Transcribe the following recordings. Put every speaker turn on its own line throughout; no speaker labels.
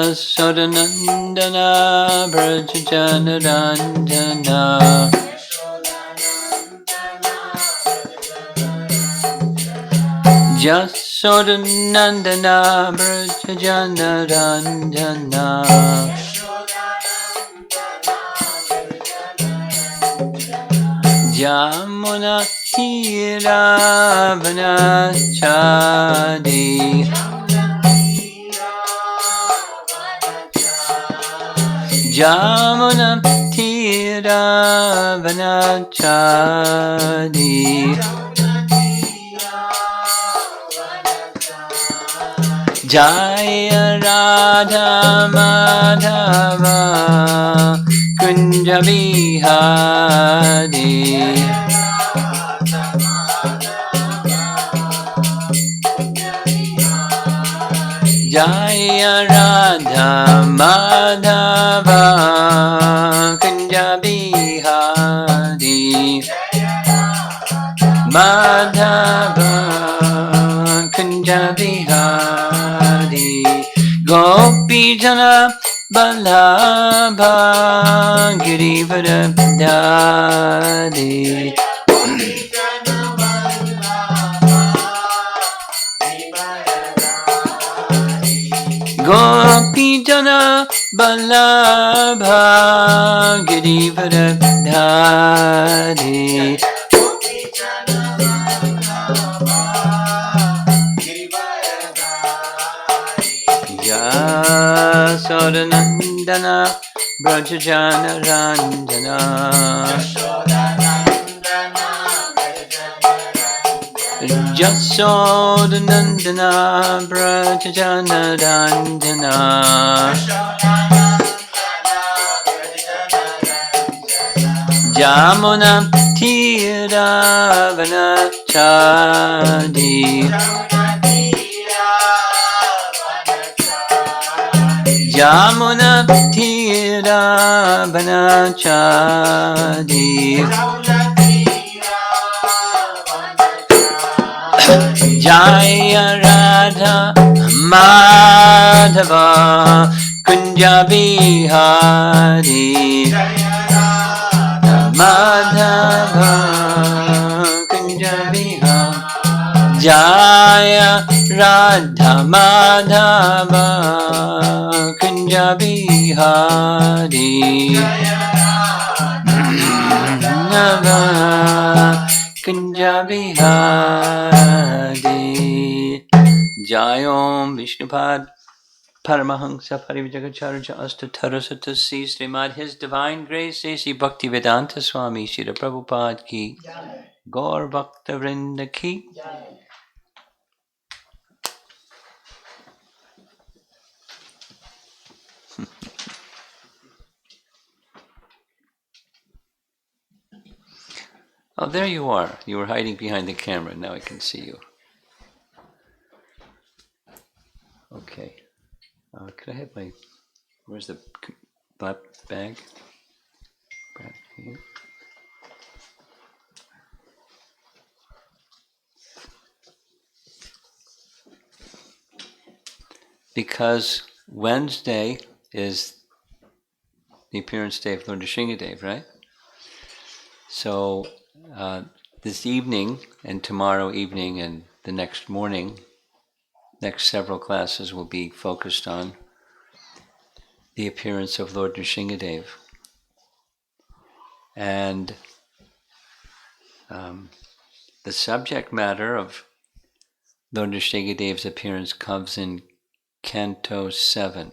Jasodanandana Brajajanaranjana Jasodanandana Brajajanaranjana Jamuna Tira Vanachadi Jamuna Tira Vanachadi Jaya Radha Madhava Kunja Vihari Jaya Radha Madhava Kunja Vihari Madhava Kunja Vihari Gopi Jana Balabha Girivara Dadi Gopi Jana Balabha Girivara Dadi Jasodanandana Brajajana Ranjana Jasodanandana Brajajana Ranjana Jamuna Tira Vanachadi Jamuna Tira Vanachadi Jaya Radha Madhava Kunja Vihari Madhava Kunja Vihari Jaya Radha Madhava Kunja Vihari Madhava Kunja Vihari Jayom Vishnupad Paramahansa Parivajagacharya Astatarasatasi Srimad His Divine Grace A.C. Bhaktivedanta Swami Srila Prabhupada Ki Gaur Bhakta Vrinda Ki Oh, there you are. You were hiding behind the camera. Now I can see you. Okay. Could I have my... Where's the black bag? Back here. Because Wednesday is the appearance day of Lord Nrsimhadev, right? So this evening and tomorrow evening and the next morning, next several classes will be focused on the appearance of Lord Nrsimhadev. And the subject matter of Lord Nrsimhadev's appearance comes in Canto 7.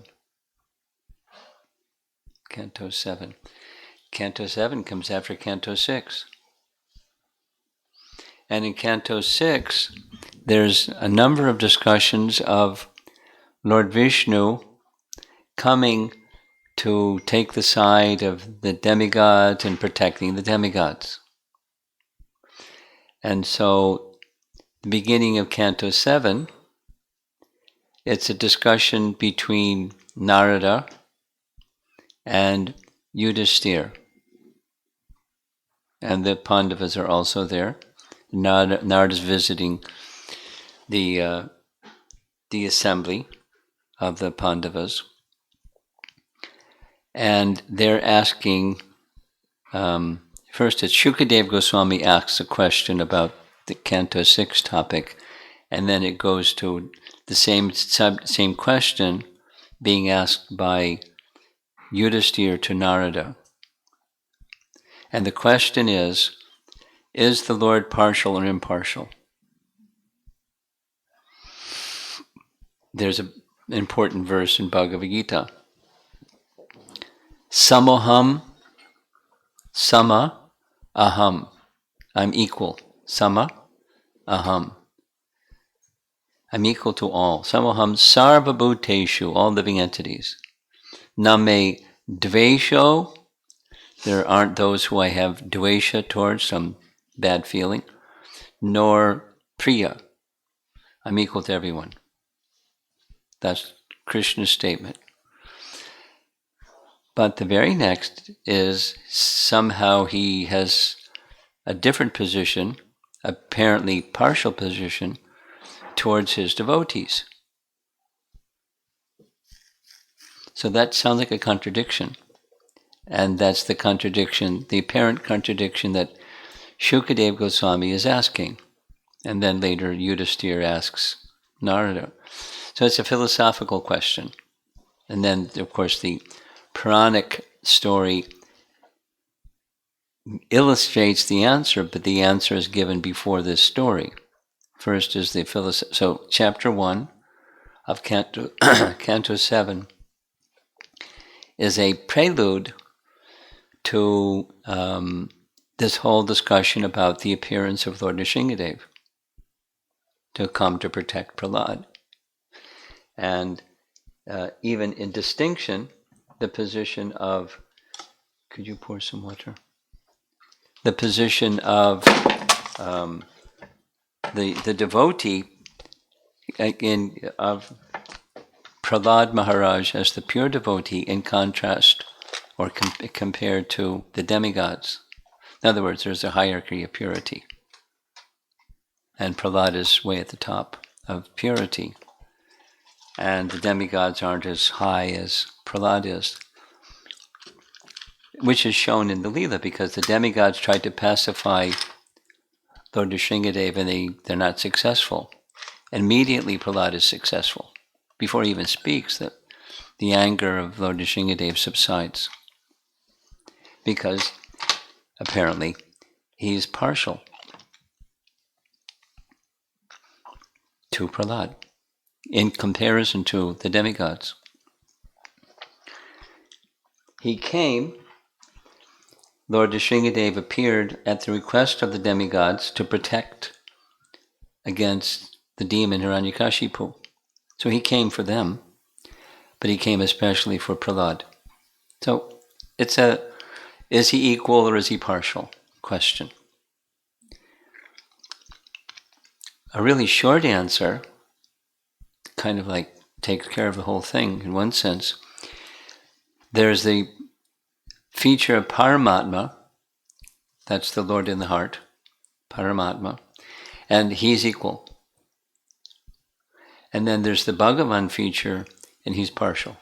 Canto 7. Canto 7 comes after Canto 6. And in Canto 6, there's a number of discussions of Lord Vishnu coming to take the side of the demigods and protecting the demigods. And so, the beginning of Canto 7, it's a discussion between Narada and Yudhishthira. And the Pandavas are also there. Narada is visiting the assembly of the Pandavas. And they're asking, first it's Shukadev Goswami asks a question about the Canto 6 topic, and then it goes to the same question being asked by Yudhisthira to Narada. And the question is the Lord partial or impartial? There's an important verse in Bhagavad Gita. Samoham, sama, aham. I'm equal. Sama, aham. I'm equal to all. Samoham sarva bhuteshu, all living entities. Name dvesho, there aren't those who I have dvesha towards, some bad feeling. Nor priya, I'm equal to everyone. That's Krishna's statement. But the very next is somehow he has a different position, apparently partial position, towards his devotees. So that sounds like a contradiction. And that's the contradiction, the apparent contradiction that Shukadev Goswami is asking. And then later Yudhisthira asks Narada. So it's a philosophical question. And then, of course, the Puranic story illustrates the answer, but the answer is given before this story. First is the philosophy. So chapter 1 of Canto 7 is a prelude to this whole discussion about the appearance of Lord Nrsimhadev to come to protect Prahlad. And even in distinction, the position of, could you pour some water? The position of the devotee of Prahlad Maharaj as the pure devotee in contrast or compared to the demigods. In other words, there's a hierarchy of purity. And Prahlad is way at the top of purity. And the demigods aren't as high as Prahlad is. Which is shown in the Leela, because the demigods tried to pacify Lord Nrsimhadev and they're not successful. Immediately Prahlad is successful. Before he even speaks, the anger of Lord Nrsimhadev subsides. Because apparently he's partial to Prahlad in comparison to the demigods. He came, Lord Nrsimhadev appeared at the request of the demigods to protect against the demon Hiranyakashipu. So he came for them, but he came especially for Prahlad. So it's is he equal or is he partial question. A really short answer, kind of like takes care of the whole thing in one sense. There's the feature of Paramatma, that's the Lord in the heart, Paramatma, and he's equal. And then there's the Bhagavan feature, and he's partial.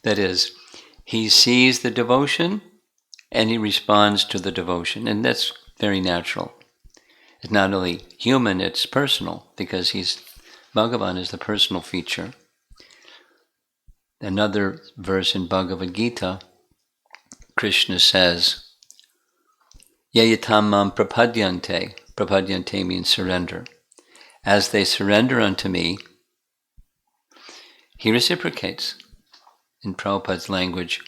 That is, he sees the devotion, and he responds to the devotion, and that's very natural. It's not only human, it's personal, because Bhagavan is the personal feature. Another verse in Bhagavad Gita, Krishna says, Yayatam mam prapadyante. Prapadyante means surrender. As they surrender unto me, he reciprocates. In Prabhupada's language,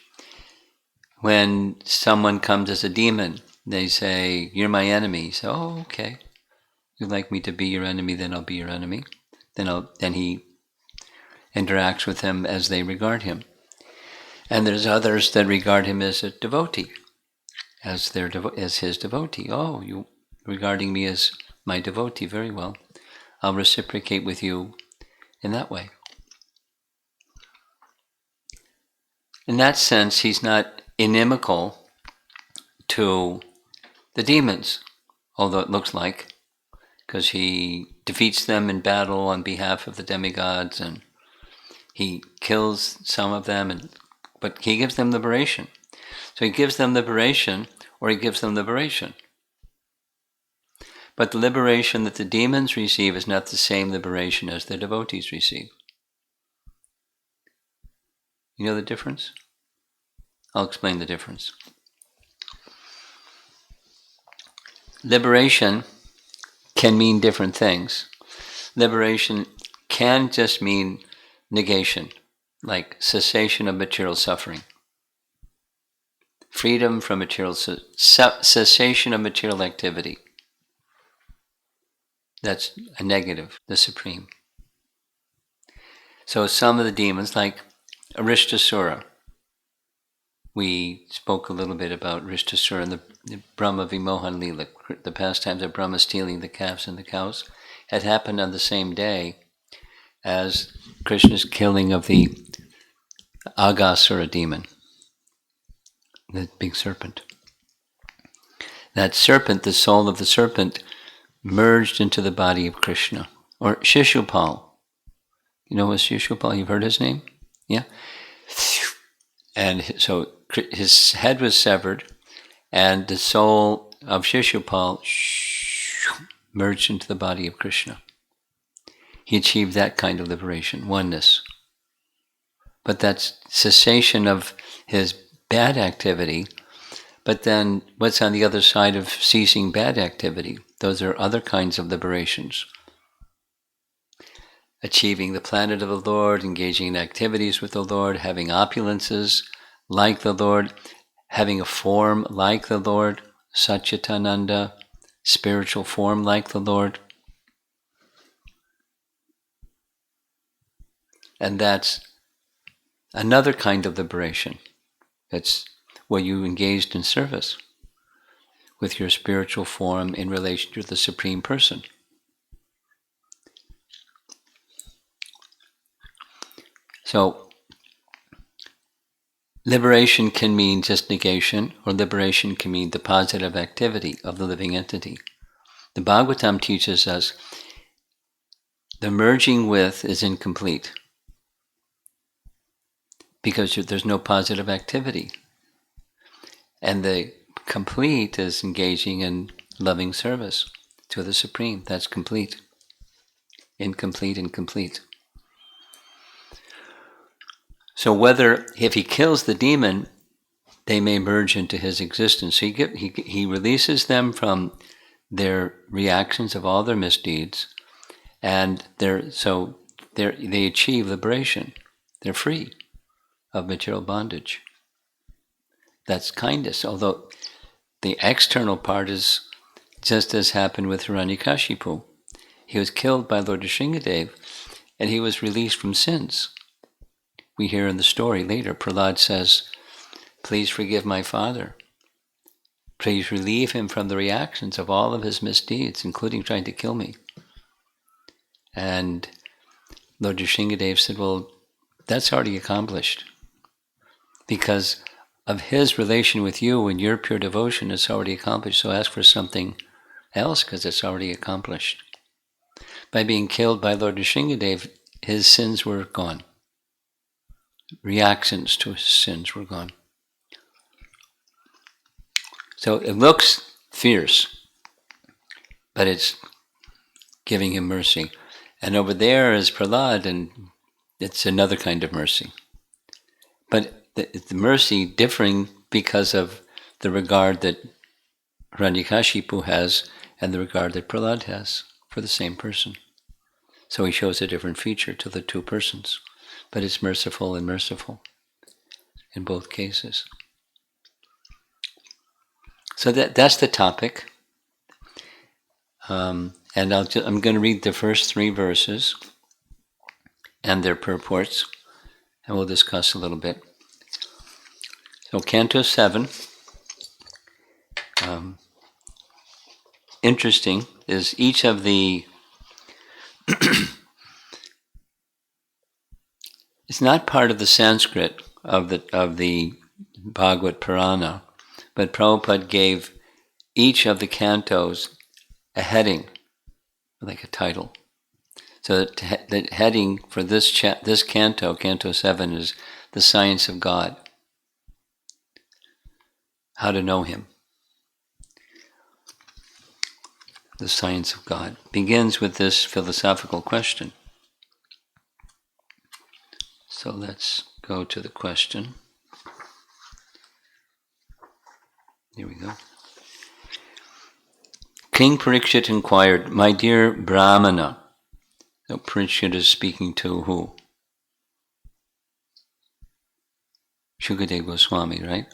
when someone comes as a demon, they say, you're my enemy. You say, oh, okay. You'd like me to be your enemy, then I'll be your enemy. Then he interacts with him as they regard him. And there's others that regard him as a devotee, as his devotee. Oh, you regarding me as my devotee, very well. I'll reciprocate with you in that way. In that sense, he's not inimical to the demons, although it looks like, because he defeats them in battle on behalf of the demigods, and He kills some of them, but he gives them liberation. So he gives them liberation, or he gives them liberation. But the liberation that the demons receive is not the same liberation as the devotees receive. You know the difference? I'll explain the difference. Liberation can mean different things. Liberation can just mean negation, like cessation of material suffering. Freedom from material, cessation of material activity. That's a negative, the supreme. So some of the demons, like Arishtasura, we spoke a little bit about Arishtasura and the Brahma Vimohan Lila, the pastimes of Brahma stealing the calves and the cows, had happened on the same day as Krishna's killing of the Aghasura demon, the big serpent. That serpent, the soul of the serpent, merged into the body of Krishna. Or Shishupal. You know what Shishupal? You've heard his name? Yeah? And so his head was severed, and the soul of Shishupal merged into the body of Krishna. He achieved that kind of liberation, oneness. But that's cessation of his bad activity. But then what's on the other side of ceasing bad activity? Those are other kinds of liberations. Achieving the planet of the Lord, engaging in activities with the Lord, having opulences like the Lord, having a form like the Lord, Satchitananda, spiritual form like the Lord. And that's another kind of liberation. It's where you engaged in service with your spiritual form in relation to the Supreme Person. So, liberation can mean just negation, or liberation can mean the positive activity of the living entity. The Bhagavatam teaches us the merging with is incomplete because there's no positive activity. And the complete is engaging in loving service to the Supreme. That's complete. Incomplete, incomplete. So if he kills the demon, they may merge into his existence. So he releases them from their reactions of all their misdeeds, and they achieve liberation. They're free of material bondage. That's kindness, although the external part is just as happened with Hiranyakashipu. He was killed by Lord Nrsimhadev, and he was released from sins. We hear in the story later, Prahlad says, "Please forgive my father. Please relieve him from the reactions of all of his misdeeds, including trying to kill me." And Lord Nrsimhadev said, "Well, that's already accomplished. Because of his relation with you and your pure devotion, it's already accomplished. So ask for something else, because it's already accomplished." By being killed by Lord Nrsimhadev, his sins were gone. Reactions to his sins were gone. So it looks fierce, but it's giving him mercy. And over there is Prahlad, and it's another kind of mercy. But the mercy differing because of the regard that Hiranyakashipu has and the regard that Prahlad has for the same person. So he shows a different feature to the two persons. But it's merciful and merciful in both cases. So that's the topic. And I'm going to read the first 3 verses and their purports, and we'll discuss a little bit. So Canto 7, interesting, is each of the it's not part of the Sanskrit of the Bhagavad Purana, but Prabhupada gave each of the cantos a heading, like a title. So the heading for this canto, Canto 7, is the science of God. How to know Him. The science of God begins with this philosophical question. So let's go to the question. Here we go. King Parikshit inquired, "My dear Brahmana," so Parikshit is speaking to who? Shukadeva Goswami, right?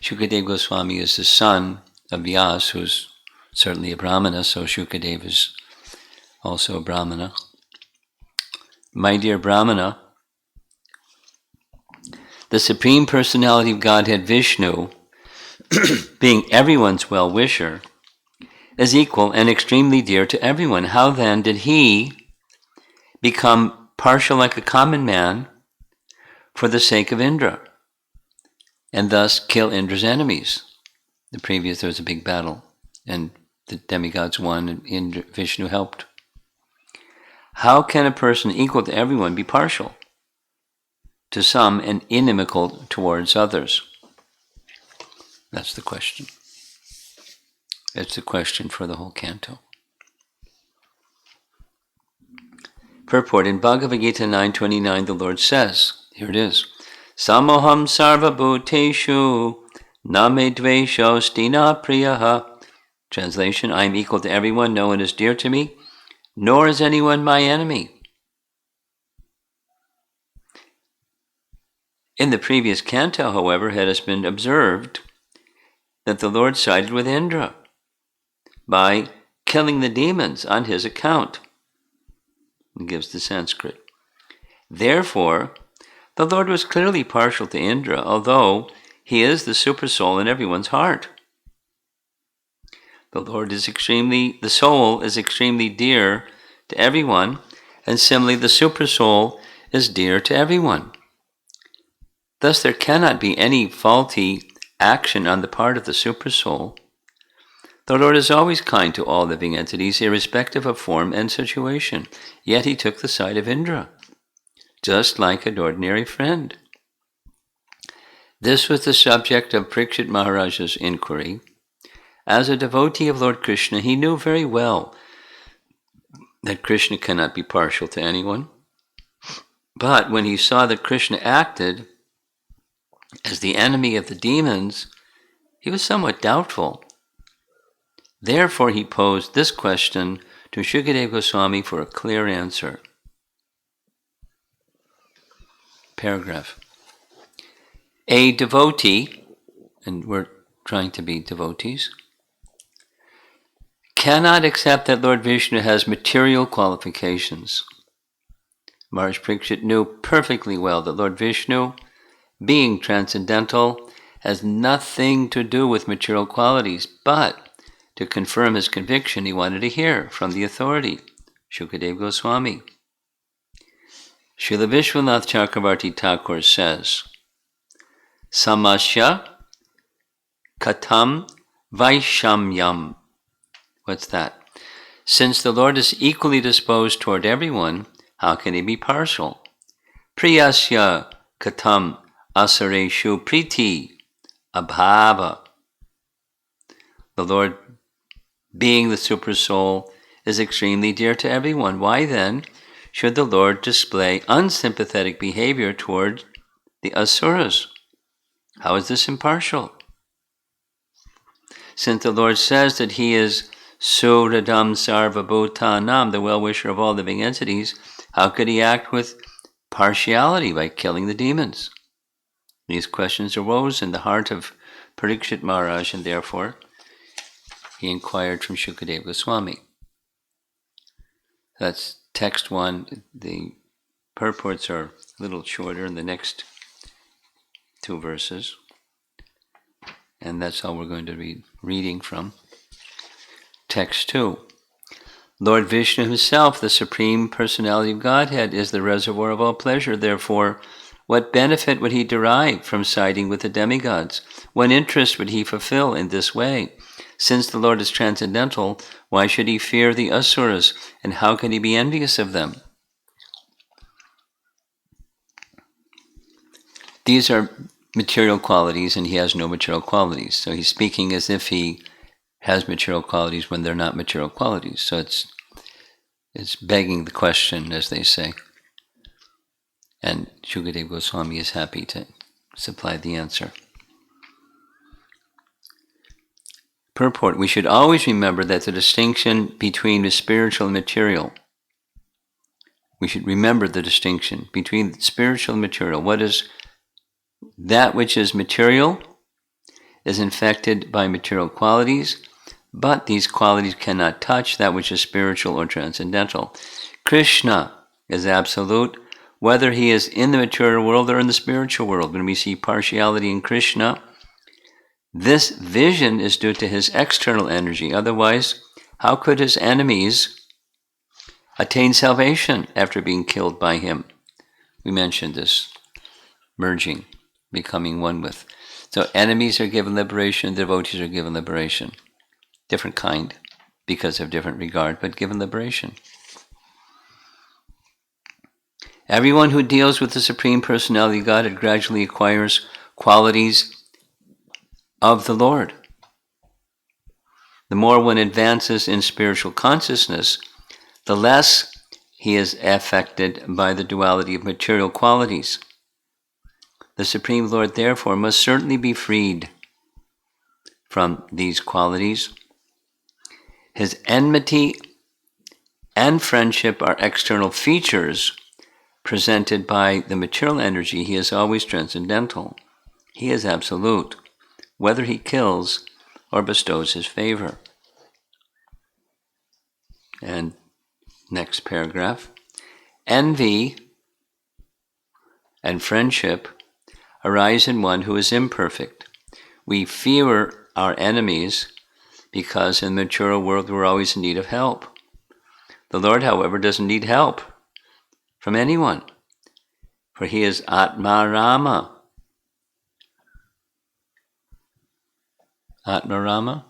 Shukadeva Goswami is the son of Vyas, who's certainly a Brahmana, so Shukadeva is also a Brahmana. "My dear Brahmana, the Supreme Personality of Godhead Vishnu, being everyone's well-wisher, is equal and extremely dear to everyone. How then did He become partial like a common man for the sake of Indra, and thus kill Indra's enemies?" There was a big battle, and the demigods won, and Indra, Vishnu helped. "How can a person equal to everyone be partial to some and inimical towards others?" That's the question. It's the question for the whole canto. Purport: in Bhagavad Gita 9:29, the Lord says, here it is, "Samoham sarva bhuteshu na me dveshosti na priyaha." Translation: I am equal to everyone, no one is dear to me, nor is anyone my enemy. In the previous canto, however, it has been observed that the Lord sided with Indra by killing the demons on his account. He gives the Sanskrit. Therefore, the Lord was clearly partial to Indra, although He is the supersoul in everyone's heart. The soul is extremely dear to everyone, and similarly the supersoul is dear to everyone. Thus there cannot be any faulty action on the part of the supersoul. The Lord is always kind to all living entities, irrespective of form and situation. Yet He took the side of Indra, just like an ordinary friend. This was the subject of Parikshit Maharaj's inquiry. As a devotee of Lord Krishna, he knew very well that Krishna cannot be partial to anyone. But when he saw that Krishna acted as the enemy of the demons, he was somewhat doubtful. Therefore, he posed this question to Shukadeva Goswami for a clear answer. Paragraph. A devotee, and we're trying to be devotees, cannot accept that Lord Vishnu has material qualifications. Maharaj Parikshit knew perfectly well that Lord Vishnu, being transcendental, has nothing to do with material qualities, but to confirm his conviction, he wanted to hear from the authority, Shukadeva Goswami. Srila Vishwanath Chakravarti Thakur says, "Samasya katam vaishamyam." What's that? Since the Lord is equally disposed toward everyone, how can He be partial? Priyasya katam asareshu priti abhava. The Lord, being the supersoul, is extremely dear to everyone. Why then should the Lord display unsympathetic behavior toward the asuras? How is this impartial? Since the Lord says that He is Suradam Sarvabhutanam, the well-wisher of all living entities, how could He act with partiality by killing the demons? These questions arose in the heart of Parikshit Maharaj, and therefore he inquired from Shukadeva Goswami. That's text 1. The purports are a little shorter in the next 2 verses. And that's all we're going to be reading from. Text 2. Lord Vishnu Himself, the Supreme Personality of Godhead, is the reservoir of all pleasure. Therefore, what benefit would He derive from siding with the demigods? What interest would He fulfill in this way? Since the Lord is transcendental, why should he fear the asuras, and how can he be envious of them? These are material qualities, and he has no material qualities. So he's speaking as if he has material qualities when they're not material qualities. So it's begging the question, as they say. And Shukadeva Goswami is happy to supply the answer. Purport: we should always remember that the distinction between the spiritual and material. We should remember the distinction between spiritual and material. What is that which is material is infected by material qualities, but these qualities cannot touch that which is spiritual or transcendental. Krishna is absolute, whether he is in the material world or in the spiritual world. When we see partiality in Krishna, this vision is due to his external energy. Otherwise, how could his enemies attain salvation after being killed by him? We mentioned this merging, becoming one with. So enemies are given liberation, devotees are given liberation. Different kind, because of different regard, but given liberation. Everyone who deals with the Supreme Personality of Godhead gradually acquires qualities of the Lord. The more one advances in spiritual consciousness, the less he is affected by the duality of material qualities. The Supreme Lord, therefore, must certainly be freed from these qualities. His enmity and friendship are external features presented by the material energy. He is always transcendental. He is absolute, whether he kills or bestows his favor. And next paragraph. Envy and friendship arise in one who is imperfect. We fear our enemies because in the material world we're always in need of help. The Lord, however, doesn't need help from anyone, for he is Atma Rama. Atma Rama?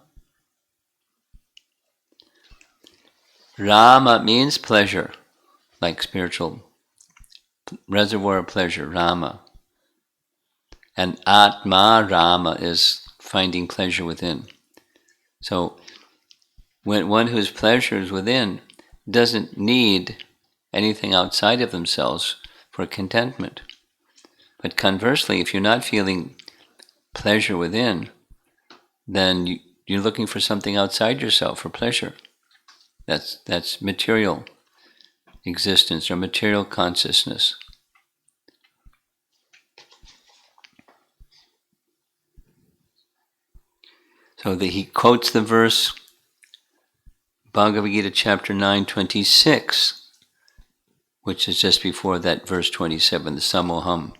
Rama means pleasure, like spiritual reservoir of pleasure, Rama. And Atma Rama is finding pleasure within. So when one whose pleasure is within doesn't need anything outside of themselves for contentment. But conversely, if you're not feeling pleasure within, then you're looking for something outside yourself for pleasure. That's material existence or material consciousness. So he quotes the verse, Bhagavad Gita chapter 9:26, which is just before that verse 27, the Samoham,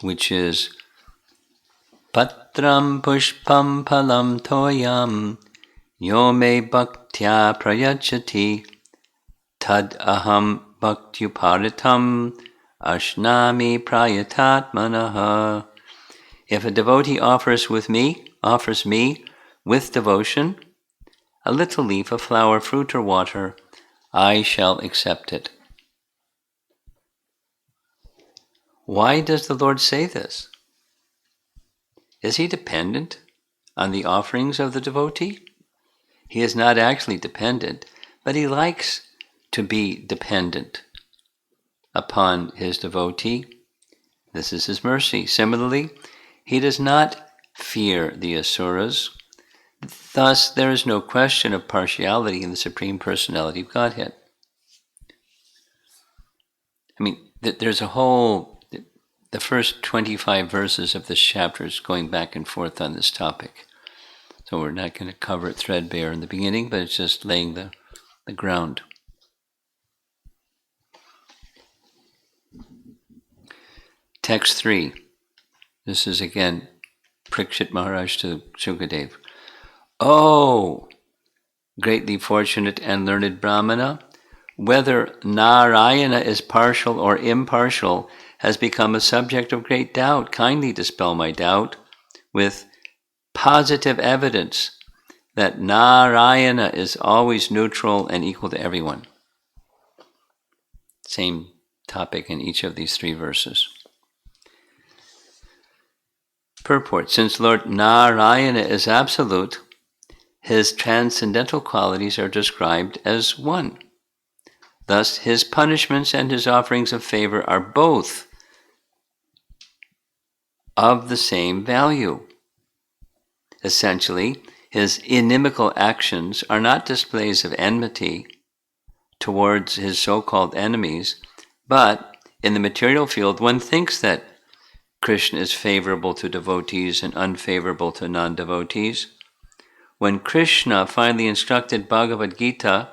which is Patram pushpam phalam toyam yo me bhaktya prayachati tad aham bhaktyuparitam ashnami prayatatmanaha. If a devotee offers me with devotion a little leaf, a flower, fruit, or water, I shall accept it. Why does the Lord say this? Is he dependent on the offerings of the devotee? He is not actually dependent, but he likes to be dependent upon his devotee. This is his mercy. Similarly, he does not fear the asuras. Thus, there is no question of partiality in the Supreme Personality of Godhead. I mean, there's a whole, the first 25 verses of this chapter is going back and forth on this topic. So we're not going to cover it threadbare in the beginning, but it's just laying the ground. Text 3. This is again Parikshit Maharaj to Shukadeva. Oh, greatly fortunate and learned Brahmana, whether Narayana is partial or impartial has become a subject of great doubt. Kindly dispel my doubt with positive evidence that Narayana is always neutral and equal to everyone. Same topic in each of these 3 verses. Purport. Since Lord Narayana is absolute, his transcendental qualities are described as one. Thus, his punishments and his offerings of favor are both of the same value. Essentially, his inimical actions are not displays of enmity towards his so-called enemies, but in the material field, one thinks that Krishna is favorable to devotees and unfavorable to non-devotees. When Krishna finally instructed Bhagavad Gita,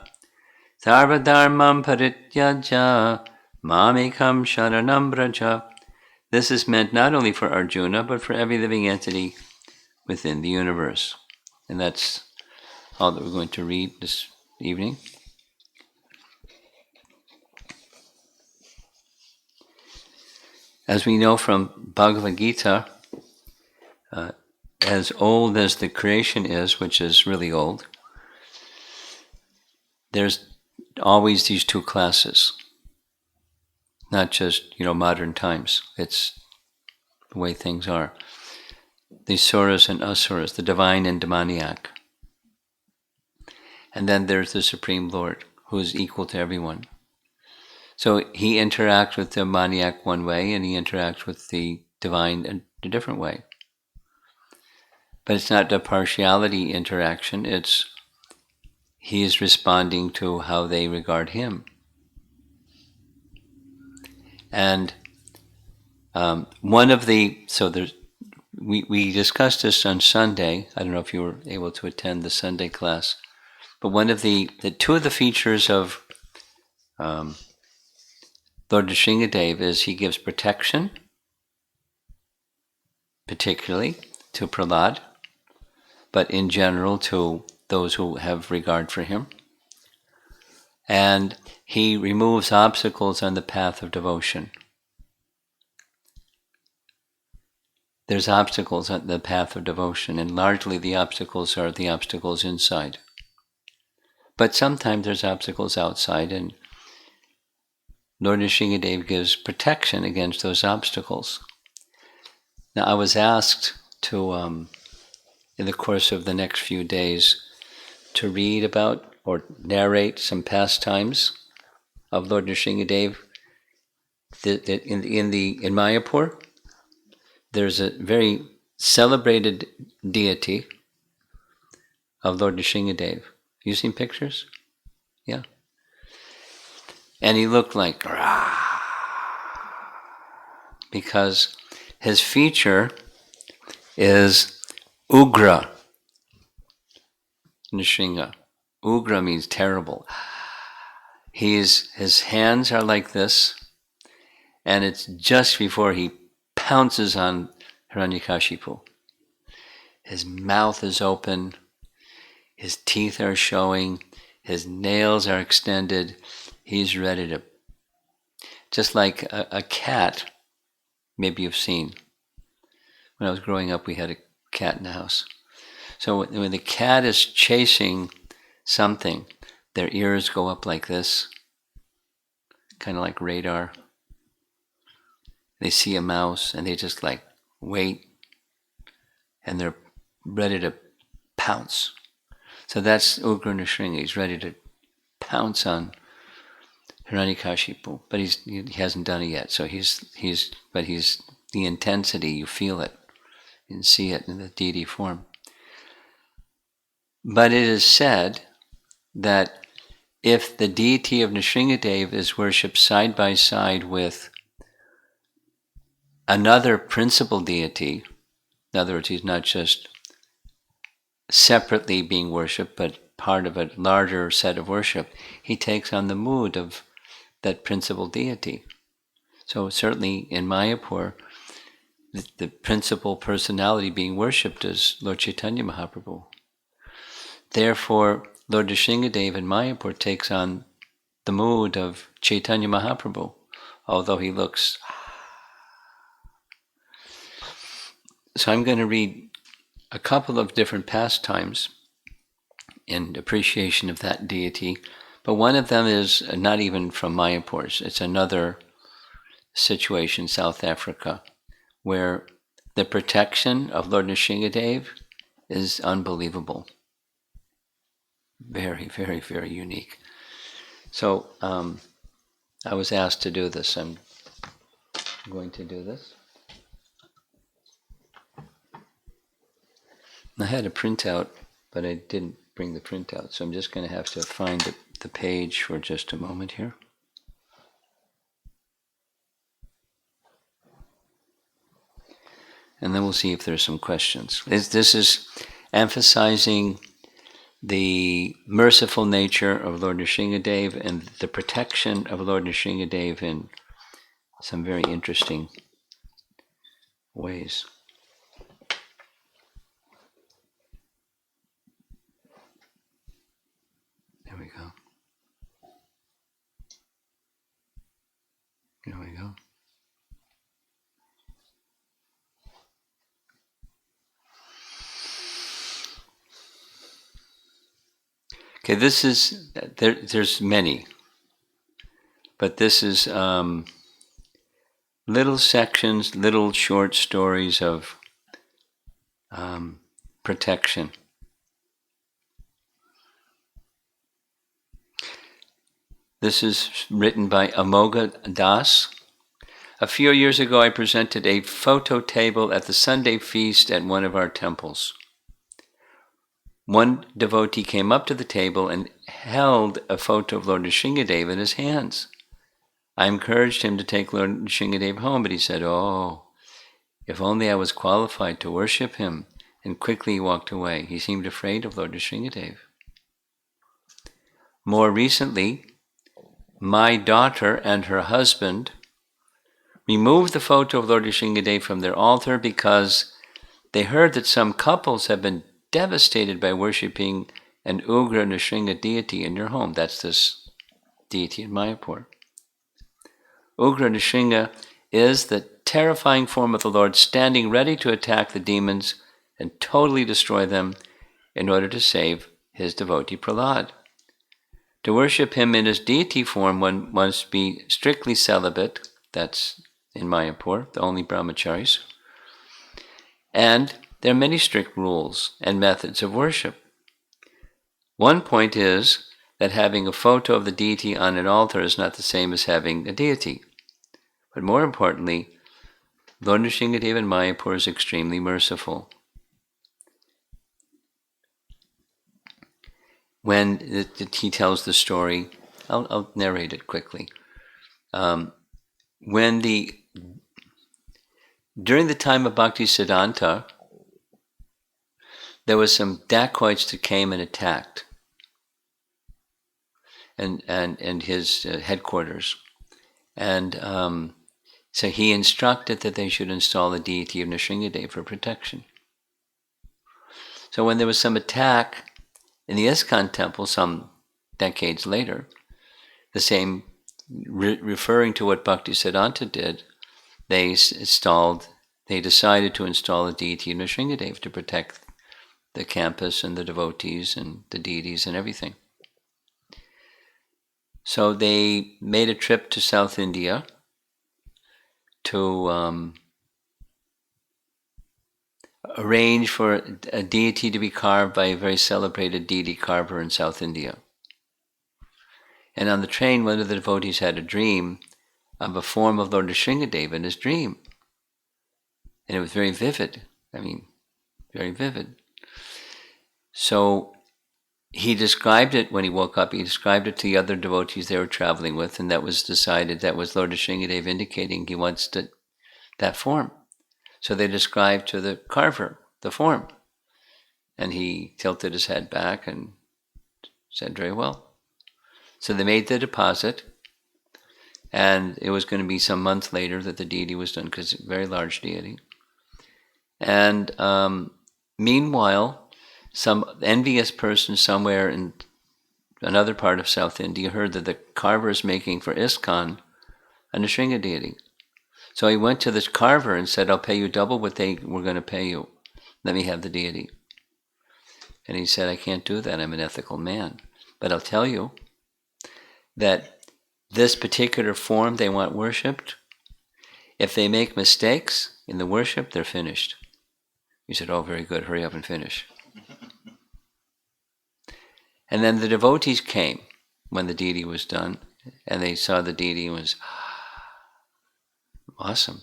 Sarvadharmam parityaja mamekam sharanam braja, this is meant not only for Arjuna, but for every living entity within the universe. And that's all that we're going to read this evening. As we know from Bhagavad Gita, as old as the creation is, which is really old, there's always these 2 classes. Not just, modern times. It's the way things are. The suras and asuras, the divine and demoniac. And then there's the Supreme Lord, who is equal to everyone. So he interacts with the demoniac one way, and he interacts with the divine in a different way. But it's not a partiality interaction, it's he is responding to how they regard him. And we discussed this on Sunday. I don't know if you were able to attend the Sunday class, but one of the 2 of the features of Lord Nrsimhadev is he gives protection, particularly to Prahlad, but in general to those who have regard for him. And he removes obstacles on the path of devotion. There's obstacles on the path of devotion, and largely the obstacles are the obstacles inside. But sometimes there's obstacles outside, and Lord Nrsimhadev gives protection against those obstacles. Now, I was asked to, in the course of the next few days, to read about or narrate some pastimes of Lord Nrsimhadev. In Mayapur, there's a very celebrated deity of Lord Nrsimhadev. You seen pictures? Yeah. And he looked like, because his feature is Ugra Nrsimha. Ugra means terrible. His hands are like this, and it's just before he pounces on Hiranyakashipu. His mouth is open, his teeth are showing, his nails are extended. He's ready to, just like a cat, maybe you've seen. When I was growing up, we had a cat in the house. So when the cat is chasing something, their ears go up like this, kind of like radar. They see a mouse and they just like wait, and they're ready to pounce. So that's Ugra Nrsimha. He's ready to pounce on Hiranyakashipu, but he hasn't done it yet. So he's the intensity, you feel it, you can see it in the deity form. But it is said that if the deity of Nrsimhadev is worshipped side by side with another principal deity, in other words, he's not just separately being worshipped, but part of a larger set of worship, he takes on the mood of that principal deity. So certainly in Mayapur, the principal personality being worshipped is Lord Chaitanya Mahaprabhu. Therefore, Lord Nrsimhadev in Mayapur takes on the mood of Chaitanya Mahaprabhu, although he looks... So I'm going to read a couple of different pastimes in appreciation of that deity, but one of them is not even from Mayapur. It's another situation, South Africa, where the protection of Lord Nrsimhadev is unbelievable. Very, very, very unique. So I was asked to do this. I'm going to do this. I had a printout, but I didn't bring the printout, so I'm just going to have to find the page for just a moment here. And then we'll see if there's some questions. This is emphasizing the merciful nature of Lord Nrsimhadev and the protection of Lord Nrsimhadev in some very interesting ways. There we go. There we go. Okay, this is, there's many, but this is little sections, little short stories of protection. This is written by Amoga Das. A few years ago, I presented a photo table at the Sunday feast at one of our temples. One devotee came up to the table and held a photo of Lord Nrsimhadev in his hands. I encouraged him to take Lord Nrsimhadev home, but he said, "Oh, if only I was qualified to worship him," and quickly walked away. He seemed afraid of Lord Nrsimhadev. More recently, my daughter and her husband removed the photo of Lord Nrsimhadev from their altar because they heard that some couples have been devastated by worshipping an Ugra Nrsimha deity in your home. That's this deity in Mayapur. Ugra Nrsimha is the terrifying form of the Lord standing ready to attack the demons and totally destroy them in order to save his devotee Prahlad. To worship him in his deity form, one must be strictly celibate. That's in Mayapur, the only brahmacharis. And there are many strict rules and methods of worship. One point is that having a photo of the deity on an altar is not the same as having a deity. But more importantly, Lord Nrsimhadev in Mayapur is extremely merciful. When he tells the story, I'll narrate it quickly. During the time of Bhaktisiddhanta, there was some dacoits that came and attacked and his headquarters. And so he instructed that they should install a deity of Nrsimhadev for protection. So when there was some attack in the ISKCON temple some decades later, the same, referring to what Bhaktisiddhanta did, they decided to install a deity of Nrsimhadev to protect the campus and the devotees and the deities and everything. So they made a trip to South India to arrange for a deity to be carved by a very celebrated deity carver in South India. And on the train, one of the devotees had a dream of a form of Lord Nrsimhadev in his dream. And it was very vivid. Very vivid. So he described it when he woke up. He described it to the other devotees they were traveling with, and that was decided. That was Lord Nrsimhadev indicating he wants that form. So they described to the carver the form. And he tilted his head back and said, "Very well." So they made the deposit, and it was going to be some months later that the deity was done, because it's a very large deity. And meanwhile, some envious person somewhere in another part of South India heard that the carver is making for ISKCON a Nrsimha deity. So he went to this carver and said, "I'll pay you double what they were going to pay you." Let me have the deity. And he said, I can't do that. I'm an ethical man. But I'll tell you that this particular form they want worshipped, if they make mistakes in the worship, they're finished. He said, oh, very good. Hurry up and finish. And then the devotees came when the deity was done, and they saw the deity and was awesome.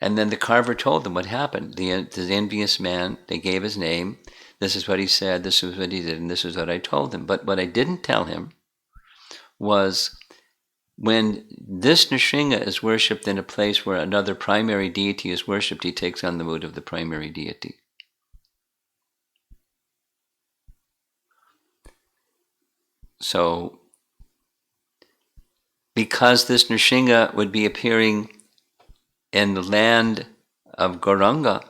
And then the carver told them what happened. The envious man, they gave his name. This is what he said, this is what he did, and this is what I told him. But what I didn't tell him was when this Nrsimha is worshipped in a place where another primary deity is worshipped, he takes on the mood of the primary deity. So, because this Nrsimha would be appearing in the land of Gauranga,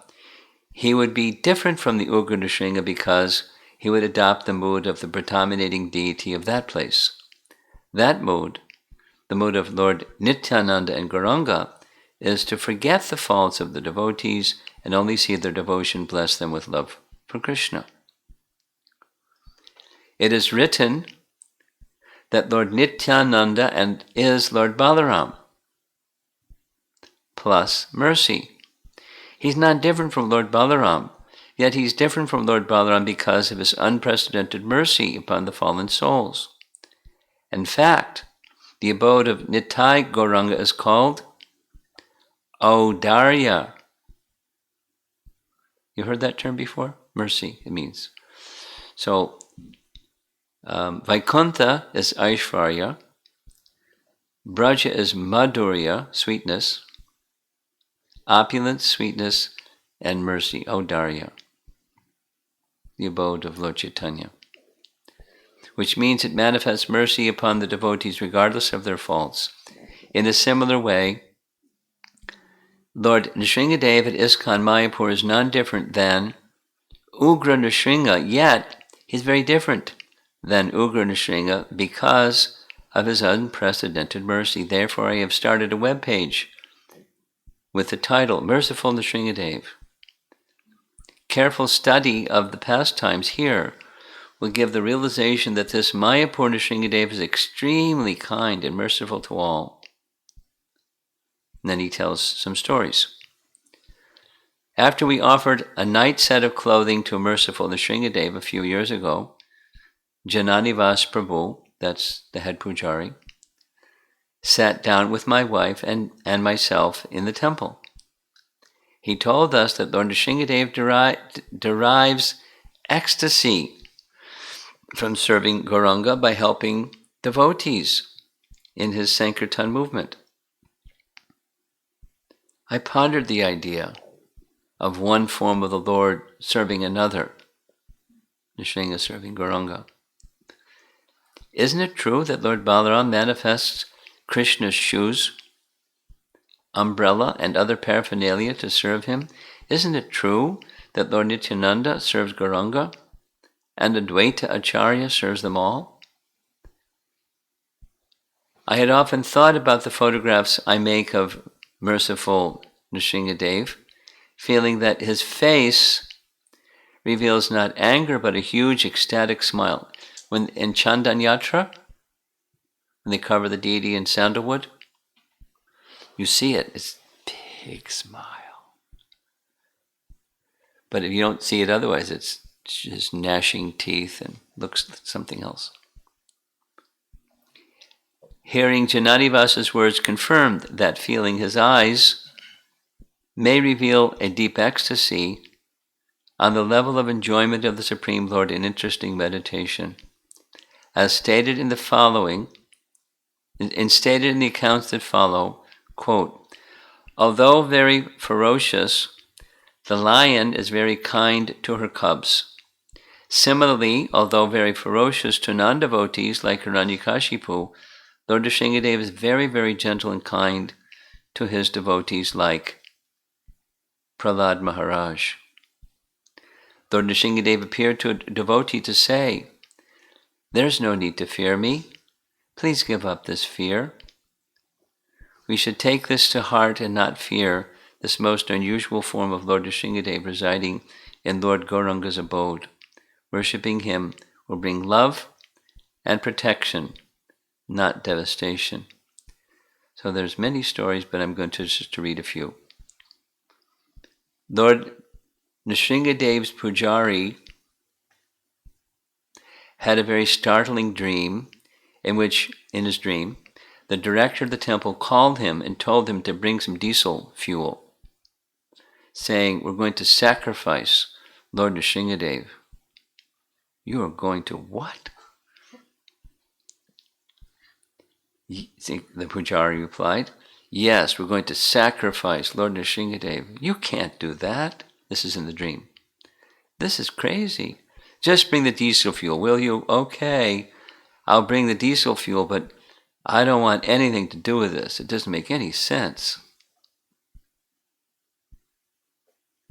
he would be different from the Ugra Nrsimha because he would adopt the mood of the predominating deity of that place. That mood, the mood of Lord Nityananda in Gauranga, is to forget the faults of the devotees and only see their devotion bless them with love for Krishna. It is written that Lord Nityananda is Lord Balaram, plus mercy. He's not different from Lord Balaram, yet he's different from Lord Balaram because of his unprecedented mercy upon the fallen souls. In fact, the abode of Nitai Gauranga is called Audarya. You heard that term before? Mercy, it means. So, Vaikuntha is Aishvarya, Braja is Madhurya, sweetness, opulence, sweetness, and mercy, Audarya, the abode of Lord Chaitanya, which means it manifests mercy upon the devotees regardless of their faults. In a similar way, Lord Nrsimhadev at ISKCON Mayapur is none different than Ugra Nrsimha, yet he's very different than Ugra Nrsimha because of his unprecedented mercy. Therefore, I have started a webpage with the title, Merciful Nrsimhadev. Careful study of the pastimes here will give the realization that this Mayapur Nrsimhadev is extremely kind and merciful to all. And then he tells some stories. After we offered a night set of clothing to Merciful Nrsimhadev a few years ago, Jananivas Prabhu, that's the head pujari, sat down with my wife and myself in the temple. He told us that Lord Nrsimhadev derives ecstasy from serving Gauranga by helping devotees in his Sankirtan movement. I pondered the idea of one form of the Lord serving another, Nrsimha serving Gauranga. Isn't it true that Lord Balaram manifests Krishna's shoes, umbrella, and other paraphernalia to serve him? Isn't it true that Lord Nityananda serves Gauranga and Advaita Acharya serves them all? I had often thought about the photographs I make of Merciful Nrsimhadev, feeling that his face reveals not anger but a huge ecstatic smile. When in Chandan Yatra, when they cover the deity in sandalwood, you see it, it's a big smile. But if you don't see it otherwise, it's just gnashing teeth and looks like something else. Hearing Jananivas's words confirmed that feeling. His eyes may reveal a deep ecstasy on the level of enjoyment of the Supreme Lord in interesting meditation. As stated in the following, stated in the accounts that follow, quote, although very ferocious, the lion is very kind to her cubs. Similarly, although very ferocious to non-devotees like Hiranyakashipu, Lord Nrsimhadev is very, very gentle and kind to his devotees like Prahlad Maharaj. Lord Nrsimhadev appeared to a devotee to say, there's no need to fear me. Please give up this fear. We should take this to heart and not fear this most unusual form of Lord Nrsimhadev residing in Lord Gauranga's abode. Worshipping him will bring love and protection, not devastation. So there's many stories, but I'm going to just to read a few. Lord Nrsimhadev's Pujari had a very startling dream in his dream, the director of the temple called him and told him to bring some diesel fuel, saying, "We're going to sacrifice Lord Nrsimhadev." "You are going to what?" The Pujari replied, "Yes, we're going to sacrifice Lord Nrsimhadev." "You can't do that." This is in the dream. "This is crazy. Just bring the diesel fuel, will you?" "Okay, I'll bring the diesel fuel, but I don't want anything to do with this. It doesn't make any sense."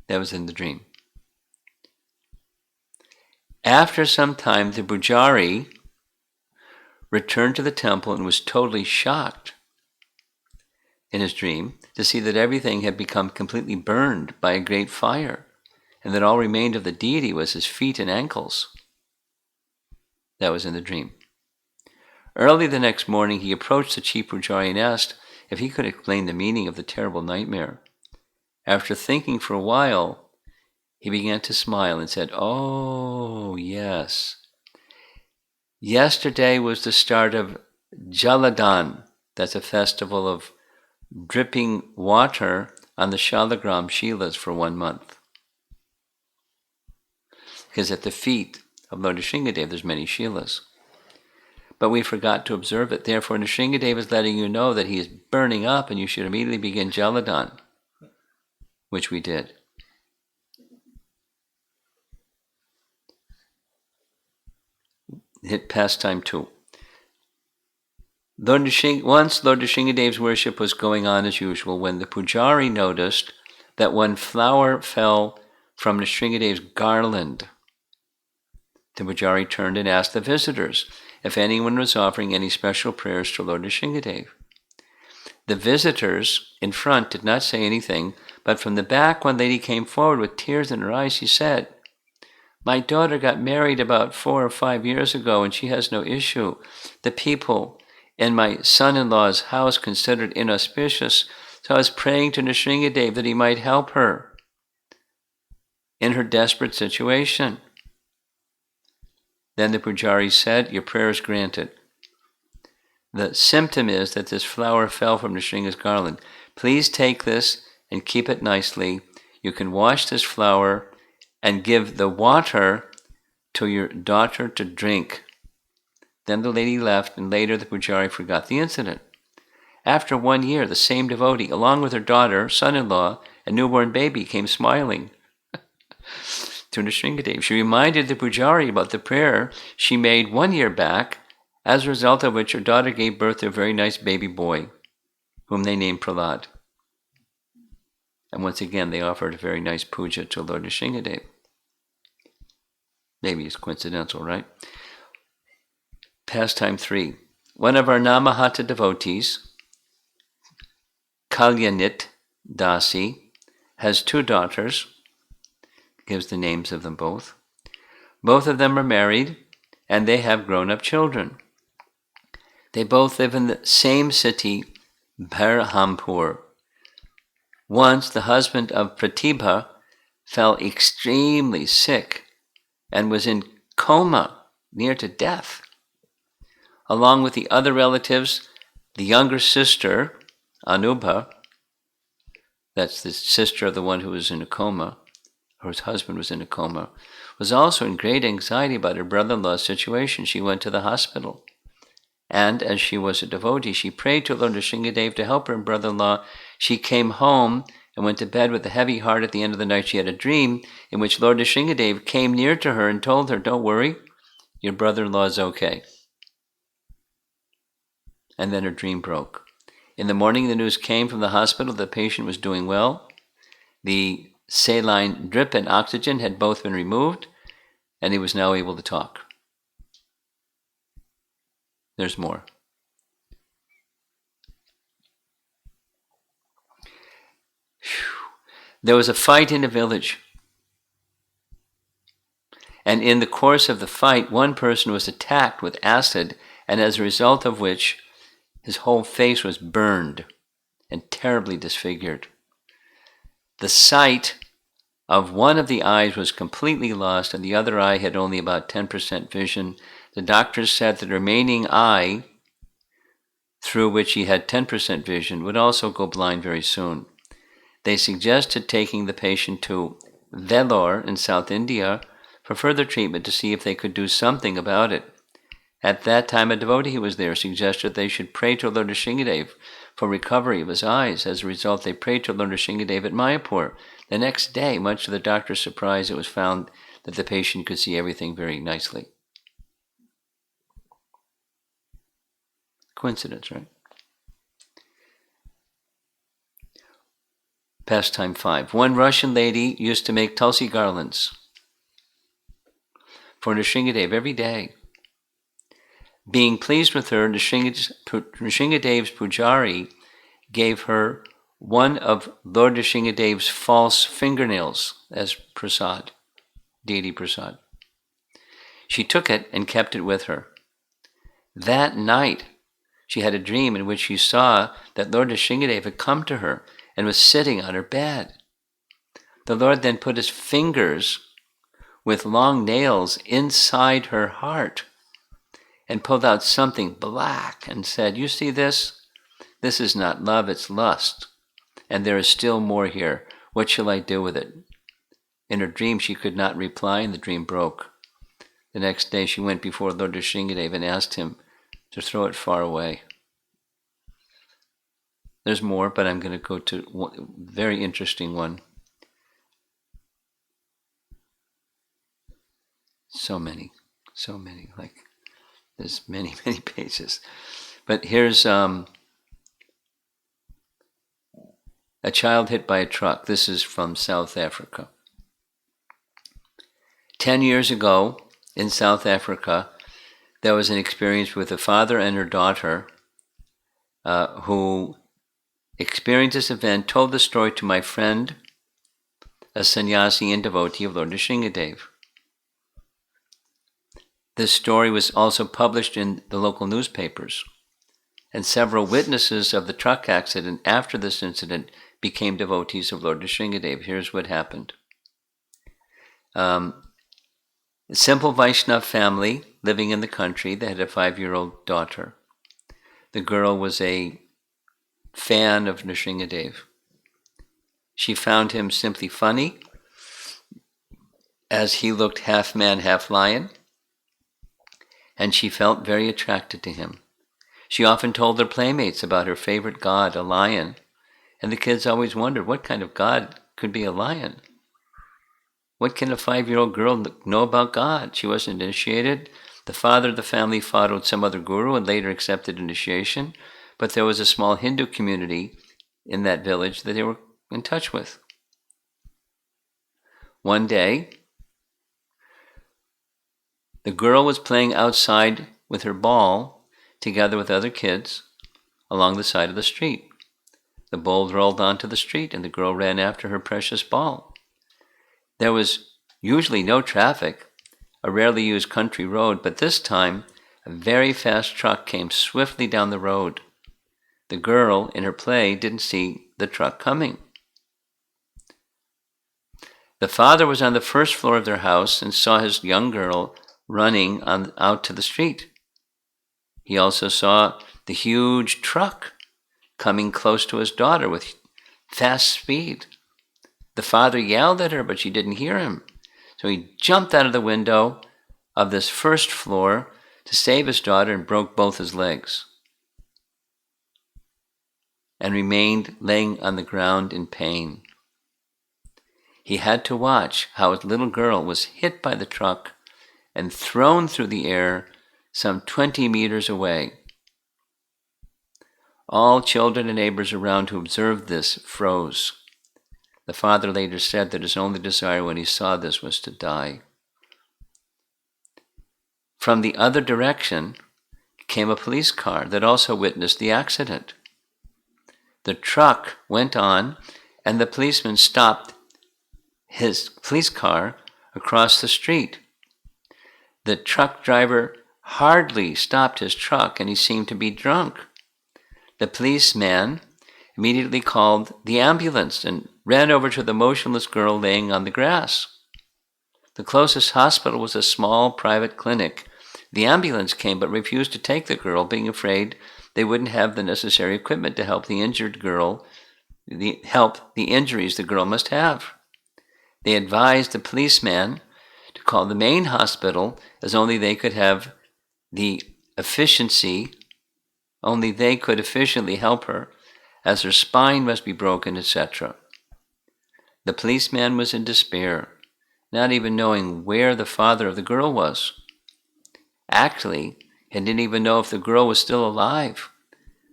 That was in the dream. After some time, the Pujari returned to the temple and was totally shocked in his dream to see that everything had become completely burned by a great fire, and that all remained of the deity was his feet and ankles. That was in the dream. Early the next morning, he approached the chief Pujari and asked if he could explain the meaning of the terrible nightmare. After thinking for a while, he began to smile and said, "Oh, yes. Yesterday was the start of Jaladan." That's a festival of dripping water on the Shalagram Shilas for 1 month. Because at the feet of Lord Nrsimhadev, there's many Shilas. But we forgot to observe it. Therefore, Nrsimhadev is letting you know that he is burning up and you should immediately begin Jaladan, which we did. Hit pastime 2. Once Lord Nrsimhadev's worship was going on as usual when the Pujari noticed that one flower fell from Nrsimhadev's garland. The Pujari turned and asked the visitors if anyone was offering any special prayers to Lord Nrsimhadev. The visitors in front did not say anything, but from the back one lady came forward with tears in her eyes. She said, "My daughter got married about 4 or 5 years ago and she has no issue. The people in my son-in-law's house considered inauspicious, so I was praying to Nrsimhadev that he might help her in her desperate situation." Then the Pujari said, "Your prayer is granted. The symptom is that this flower fell from Nrsimha's garland. Please take this and keep it nicely. You can wash this flower and give the water to your daughter to drink." Then the lady left, and later the Pujari forgot the incident. After 1 year, the same devotee, along with her daughter, son-in-law, and newborn baby, came smiling to Nrsimhadev. She reminded the Pujari about the prayer she made 1 year back, as a result of which her daughter gave birth to a very nice baby boy, whom they named Prahlad. And once again, they offered a very nice puja to Lord Nrsimhadev. Maybe it's coincidental, right? Pastime 3. One of our Namahata devotees, Kalyanit Dasi, has 2 daughters, gives the names of them both. Both of them are married, and they have grown-up children. They both live in the same city, Berhampur. Once, the husband of Pratibha fell extremely sick and was in coma, near to death. Along with the other relatives, the younger sister, Anubha, that's the sister of the one who was in a coma, whose husband was in a coma, was also in great anxiety about her brother-in-law's situation. She went to the hospital. And as she was a devotee, she prayed to Lord Nrsimhadev to help her brother-in-law. She came home and went to bed with a heavy heart. At the end of the night, she had a dream in which Lord Nrsimhadev came near to her and told her, "Don't worry, your brother-in-law is okay." And then her dream broke. In the morning, the news came from the hospital that the patient was doing well. The saline drip and oxygen had both been removed, and he was now able to talk. There's more. There was a fight in a village. And in the course of the fight, one person was attacked with acid, and as a result of which, his whole face was burned and terribly disfigured. The sight of one of the eyes was completely lost, and the other eye had only about 10% vision. The doctors said that the remaining eye, through which he had 10% vision, would also go blind very soon. They suggested taking the patient to Vellore in South India for further treatment to see if they could do something about it. At that time, a devotee who was there suggested they should pray to Lord Nrsimhadev for recovery of his eyes. As a result, they prayed to Lord Nrsimhadev at Mayapur. The next day, much to the doctor's surprise, it was found that the patient could see everything very nicely. Coincidence, right? Pastime 5. One Russian lady used to make tulsi garlands for Nrsimhadev every day. Being pleased with her, Nrsimhadev's pujari gave her one of Lord Nrsimhadev's false fingernails as prasad, deity prasad. She took it and kept it with her. That night, she had a dream in which she saw that Lord Nrsimhadev had come to her and was sitting on her bed. The Lord then put his fingers with long nails inside her heart and pulled out something black and said, "You see this? This is not love, it's lust. And there is still more here. What shall I do with it?" In her dream, she could not reply, and the dream broke. The next day, she went before Lord Nrsimhadev and asked him to throw it far away. There's more, but I'm going to go to one very interesting one. So many, like there's many pages. But here's a child hit by a truck. This is from South Africa. 10 years ago in South Africa, there was an experience with a father and her daughter who experienced this event, told the story to my friend, a sannyasi and devotee of Lord Nrsimhadev. This story was also published in the local newspapers, and several witnesses of the truck accident after this incident became devotees of Lord Nrsimhadev. Here's what happened. A simple Vaishnav family living in the country. They had a 5-year-old daughter. The girl was a fan of Nrsimhadev. She found him simply funny, as he looked half man, half lion, and she felt very attracted to him. She often told her playmates about her favorite god, a lion, and the kids always wondered, what kind of god could be a lion? What can a 5-year-old girl know about God? She wasn't initiated. The father of the family followed some other guru and later accepted initiation, but there was a small Hindu community in that village that they were in touch with. One day, the girl was playing outside with her ball together with other kids along the side of the street. The ball rolled onto the street and the girl ran after her precious ball. There was usually no traffic, a rarely used country road, but this time a very fast truck came swiftly down the road. The girl, in her play, didn't see the truck coming. The father was on the first floor of their house and saw his young girl running out to the street. He also saw the huge truck coming close to his daughter with fast speed. The father yelled at her, but she didn't hear him. So he jumped out of the window of this first floor to save his daughter and broke both his legs and remained laying on the ground in pain. He had to watch how his little girl was hit by the truck and thrown through the air some 20 meters away. All children and neighbors around who observed this froze. The father later said that his only desire when he saw this was to die. From the other direction came a police car that also witnessed the accident. The truck went on, and the policeman stopped his police car across the street. The truck driver hardly stopped his truck, and he seemed to be drunk. The policeman immediately called the ambulance and ran over to the motionless girl laying on the grass. The closest hospital was a small private clinic. The ambulance came but refused to take the girl, being afraid they wouldn't have the necessary equipment to help the injured girl, help the injuries the girl must have. They advised the policeman to call the main hospital, as only they could efficiently help her, as her spine must be broken, etc. The policeman was in despair, not even knowing where the father of the girl was. Actually, he didn't even know if the girl was still alive,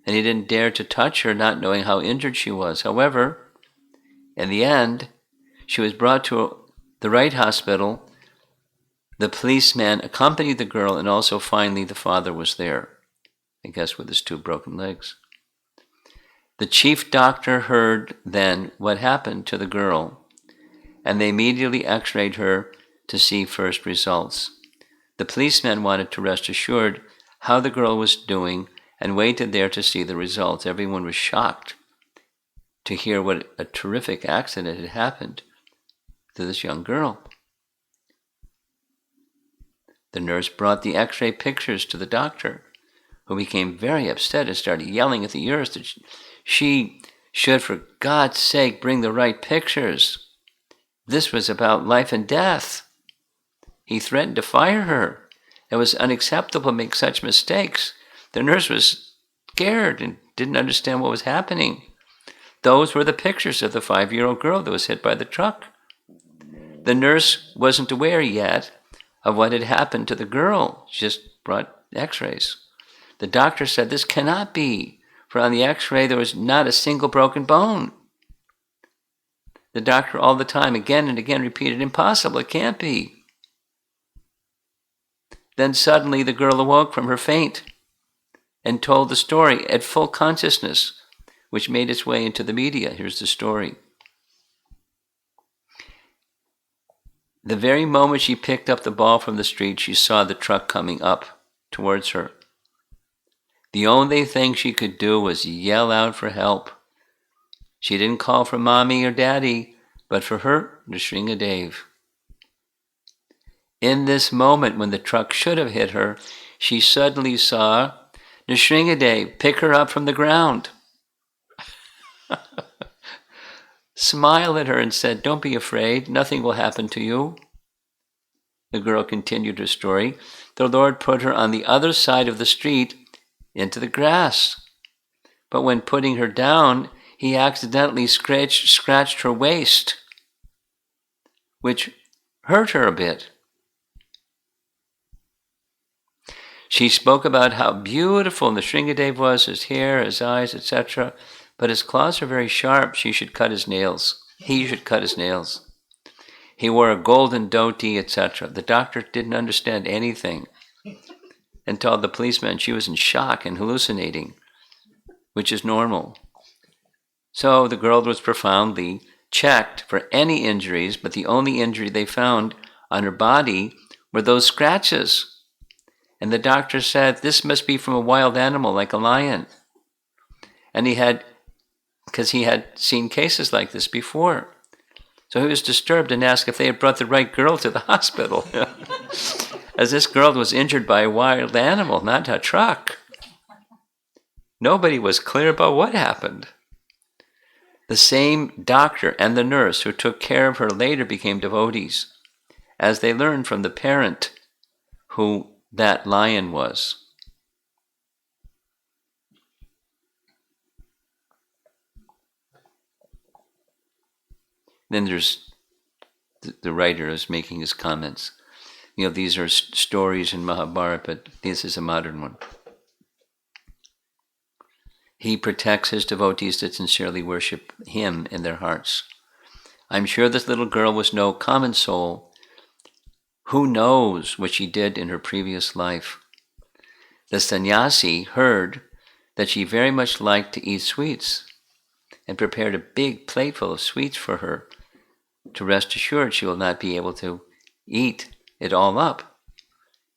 and he didn't dare to touch her, not knowing how injured she was. However, in the end, she was brought to the right hospital. The policeman accompanied the girl, and also finally the father was there, I guess with his 2 broken legs. The chief doctor heard then what happened to the girl, and they immediately x-rayed her to see first results. The policeman wanted to rest assured how the girl was doing and waited there to see the results. Everyone was shocked to hear what a terrific accident had happened to this young girl. The nurse brought the x-ray pictures to the doctor, who became very upset and started yelling at the nurse that she should, for God's sake, bring the right pictures. This was about life and death. He threatened to fire her. It was unacceptable to make such mistakes. The nurse was scared and didn't understand what was happening. Those were the pictures of the 5-year-old girl that was hit by the truck. The nurse wasn't aware yet of what had happened to the girl. She just brought x-rays. The doctor said, "This cannot be, for on the x-ray there was not a single broken bone." The doctor all the time, again and again, repeated, "Impossible, it can't be." Then suddenly the girl awoke from her faint and told the story at full consciousness, which made its way into the media. Here's the story. The very moment she picked up the ball from the street, she saw the truck coming up towards her. The only thing she could do was yell out for help. She didn't call for mommy or daddy, but for her Nrsimhadev. In this moment, when the truck should have hit her, she suddenly saw Nrsimhadev pick her up from the ground, smiled at her and said, "Don't be afraid, nothing will happen to you." The girl continued her story. The Lord put her on the other side of the street into the grass. But when putting her down, he accidentally scratched her waist, which hurt her a bit. She spoke about how beautiful Nrsimhadev was, his hair, his eyes, etc. But his claws are very sharp. He should cut his nails. He wore a golden dhoti, etc. The doctor didn't understand anything and told the policeman she was in shock and hallucinating, which is normal. So the girl was profoundly checked for any injuries, but the only injury they found on her body were those scratches. And the doctor said, this must be from a wild animal like a lion. And because he had seen cases like this before. So he was disturbed and asked if they had brought the right girl to the hospital. As this girl was injured by a wild animal, not a truck. Nobody was clear about what happened. The same doctor and the nurse who took care of her later became devotees, as they learned from the parent who that lion was. Then there's the writer is making his comments. These are stories in Mahabharata, but this is a modern one. He protects his devotees that sincerely worship him in their hearts. I'm sure this little girl was no common soul. Who knows what she did in her previous life? The sannyasi heard that she very much liked to eat sweets and prepared a big plateful of sweets for her to rest assured she will not be able to eat it all up.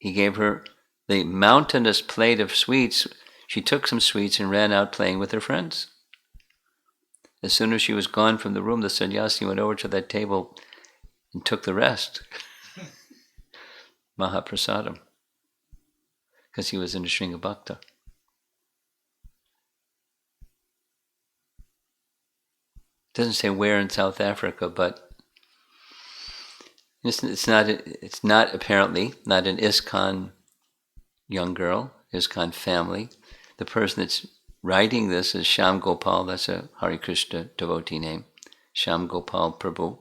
He gave her the mountainous plate of sweets. She took some sweets and ran out playing with her friends. As soon as she was gone from the room, the sannyasi went over to that table and took the rest. Mahaprasadam. Because he was in Nrsimha Bhakta. It doesn't say where in South Africa, but it's not apparently not an ISKCON young girl, ISKCON family. The person that's writing this is Shyam Gopal. That's a Hare Krishna devotee name, Shyam Gopal Prabhu.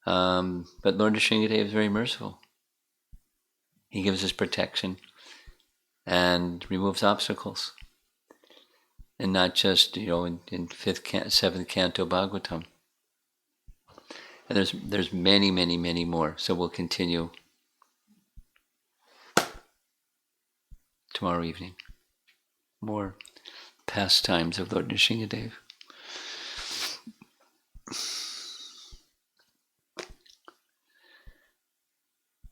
But Lord Nrsimhadev is very merciful. He gives us protection and removes obstacles, and not just in 7th canto Bhagavatam. And there's many, many, many more. So we'll continue tomorrow evening. More pastimes of Lord Nrsimhadev.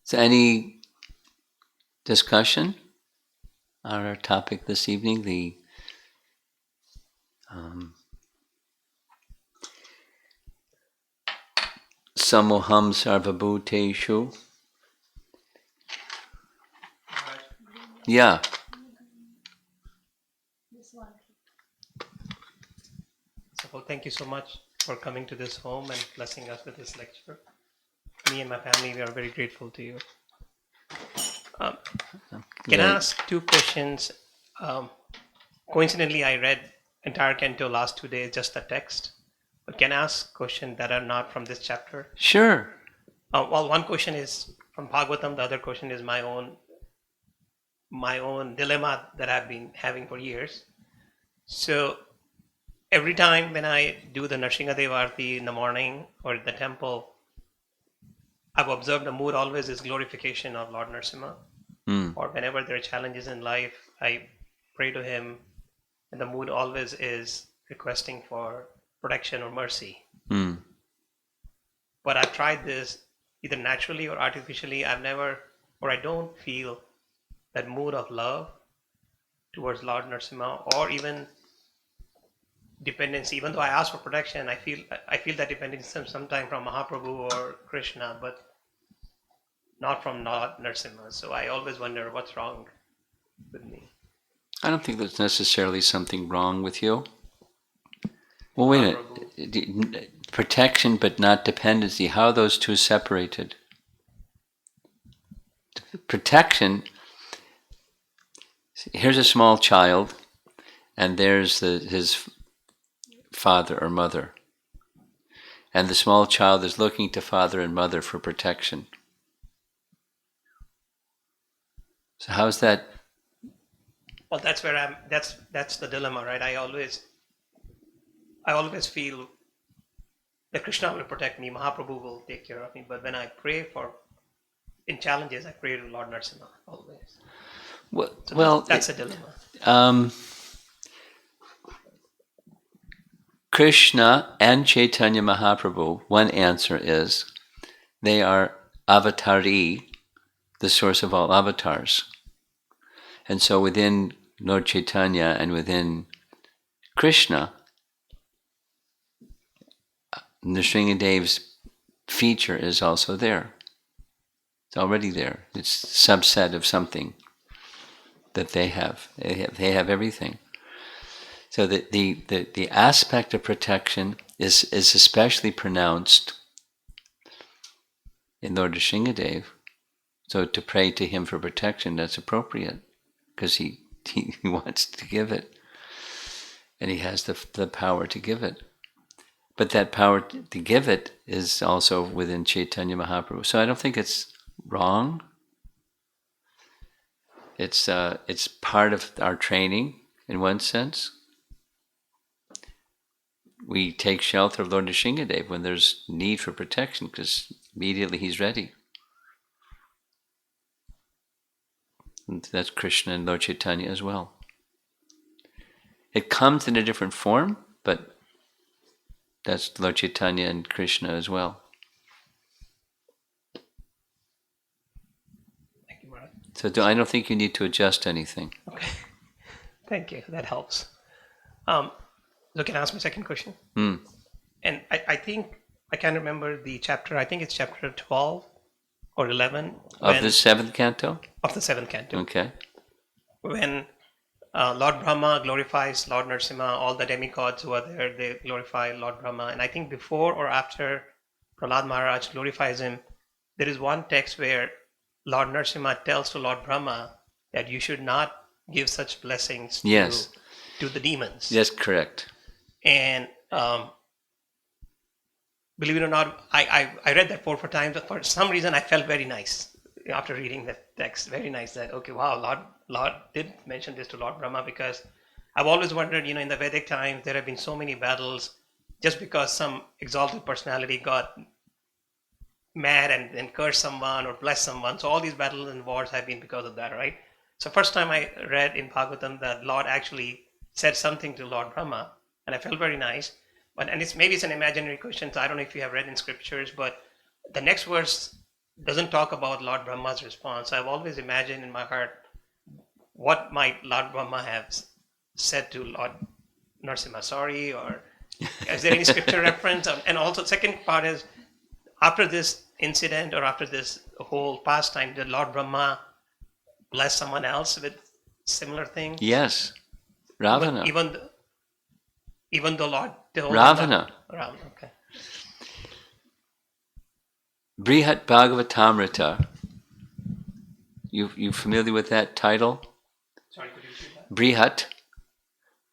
So any discussion on our topic this evening, the Samoham Sarvabhuteshu. Yeah.
So, well, thank you so much for coming to this home and blessing us with this lecture. Me and my family, we are very grateful to you. Can I ask 2 questions? Coincidentally, I read entire canto last 2 days, just the text. But can I ask questions that are not from this chapter?
Sure.
Well, one question is from Bhagavatam. The other question is my own dilemma that I've been having for years. So every time when I do the Nrsimhadev Aarti in the morning or at the temple, I've observed the mood always is glorification of Lord Nrsimha. Or whenever there are challenges in life, I pray to him, and the mood always is requesting for protection or mercy. But I've tried this either naturally or artificially. I don't feel that mood of love towards Lord Nrsimha, or even dependency. Even though I ask for protection, I feel that dependency sometimes from Mahaprabhu or Krishna, but not from Lord Nrsimha. So I always wonder what's wrong with me.
I don't think there's necessarily something wrong with you. Well, wait a minute. Protection but not dependency. How are those two separated? Protection, here's a small child, and there's his father or mother. And the small child is looking to father and mother for protection. So how's that?
Well, that's where that's the dilemma, right? I always feel that Krishna will protect me, Mahaprabhu will take care of me. But when I pray in challenges, I pray to Lord Nrsimha always.
Well,
that's a dilemma.
Krishna and Chaitanya Mahaprabhu, one answer is they are avatari, the source of all avatars. And so within Lord Chaitanya and within Krishna, Nrsimhadev's feature is also there. It's already there. It's a subset of something that they have. They have everything. So the aspect of protection is especially pronounced in Lord Nrsimhadev. So to pray to him for protection, that's appropriate, because he wants to give it, and he has the power to give it. But that power to give it is also within Chaitanya Mahaprabhu. So I don't think it's wrong. It's part of our training in one sense. We take shelter of Lord Nrsimhadev when there's need for protection, because immediately he's ready. And that's Krishna and Lord Chaitanya as well. It comes in a different form, but that's Lord Chaitanya and Krishna as well.
Maharaj.
So I don't think you need to adjust anything.
Okay. Thank you. That helps. So can I ask my second question? And I think I can't remember the chapter. I think it's chapter 12 or 11
Of the seventh canto?
Of the seventh canto.
Okay.
When Lord Brahma glorifies Lord Nrsimha, all the demigods who are there, they glorify Lord Brahma. And I think before or after Prahlad Maharaj glorifies him, there is one text where Lord Nrsimha tells to Lord Brahma that you should not give such blessings to the demons.
Yes, correct.
And believe it or not, I read that four times. For some reason, I felt very nice after reading that text. Very nice that, okay, wow, Lord did mention this to Lord Brahma, because I've always wondered, in the Vedic times, there have been so many battles just because some exalted personality got mad and cursed someone or blessed someone. So all these battles and wars have been because of that, right? So first time I read in Bhagavatam that Lord actually said something to Lord Brahma, and I felt very nice. But maybe it's an imaginary question, so I don't know if you have read in scriptures, but the next verse doesn't talk about Lord Brahma's response. So I've always imagined in my heart, what might Lord Brahma have said to Lord Nrsimha? Sorry, or is there any scripture reference? And also, second part is, after this incident or after this whole pastime, did Lord Brahma bless someone else with similar things?
Yes, Ravana.
Even though Lord told
Ravana.
Ravana, okay.
Brihat Bhagavatamrita. You familiar with that title?
Sorry, could you repeat that?
Brihat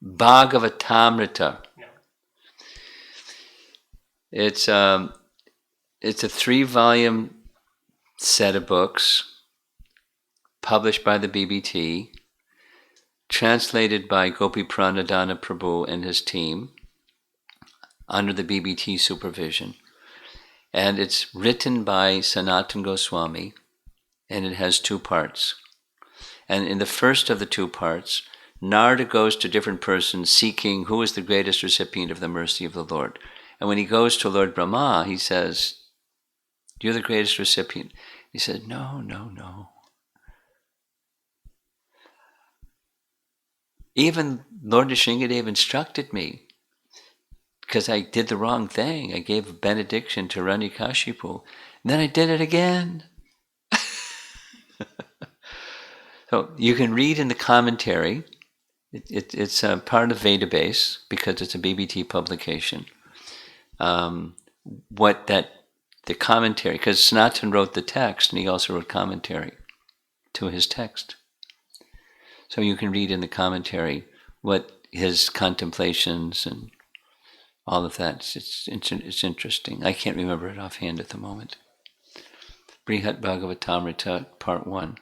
Bhagavatamrita.
No.
It's a 3-volume set of books published by the BBT, translated by Gopi Pranadhana Prabhu and his team under the BBT supervision. And it's written by Sanatana Goswami, and it has 2 parts. And in the first of the 2 parts, Narada goes to different persons seeking who is the greatest recipient of the mercy of the Lord. And when he goes to Lord Brahma, he says, "You're the greatest recipient." He said, No. Even Lord Nrsimhadev instructed me, because I did the wrong thing. I gave a benediction to Hiranyakashipu, and then I did it again. So you can read in the commentary. It's a part of Vedabase, because it's a BBT publication. The commentary, because Sanatan wrote the text, and he also wrote commentary to his text. So you can read in the commentary what his contemplations and all of that. It's interesting. I can't remember it offhand at the moment. Brihat Bhagavatamrita, Part 1.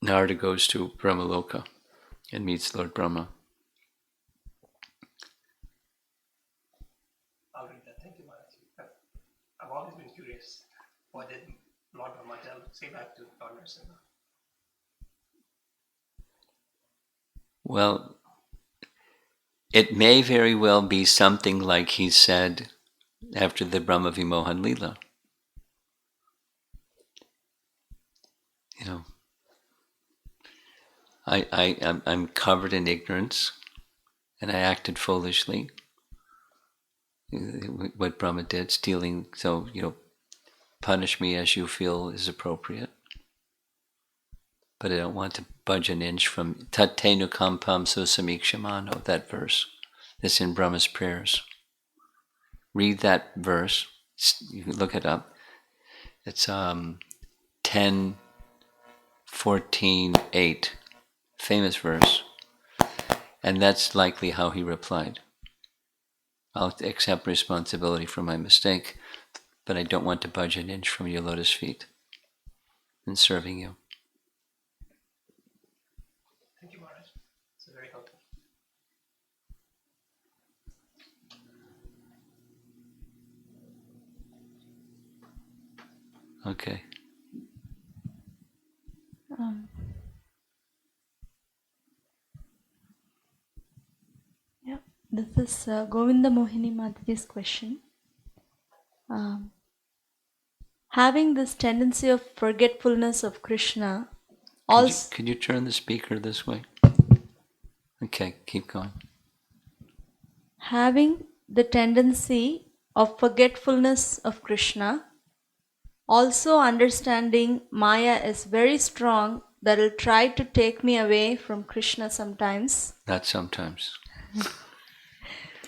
Narada goes to Brahmaloka and meets Lord Brahma.
I'll read that. Thank you, Maharaj. I've always been curious. What did Lord Brahma say back to Lord Nrsimha?
Well, it may very well be something like he said after the Brahma Vimohan Leela. I'm covered in ignorance, and I acted foolishly. What Brahma did, stealing, so, punish me as you feel is appropriate. But I don't want to budge an inch from Tat Tenu Kampam Susamikshamano, that verse. That's in Brahma's prayers. Read that verse. You can look it up. It's 10:14:8, famous verse. And that's likely how he replied. I'll accept responsibility for my mistake, but I don't want to budge an inch from your lotus feet in serving you.
Thank you, Maharaj. It's very helpful.
Okay.
This is Govinda Mohini Mataji's question. having this tendency of forgetfulness of Krishna,
Could you turn the speaker this way? Okay, keep going.
having the tendency of forgetfulness of Krishna, also understanding Maya is very strong, that will try to take me away from Krishna sometimes,
Not sometimes.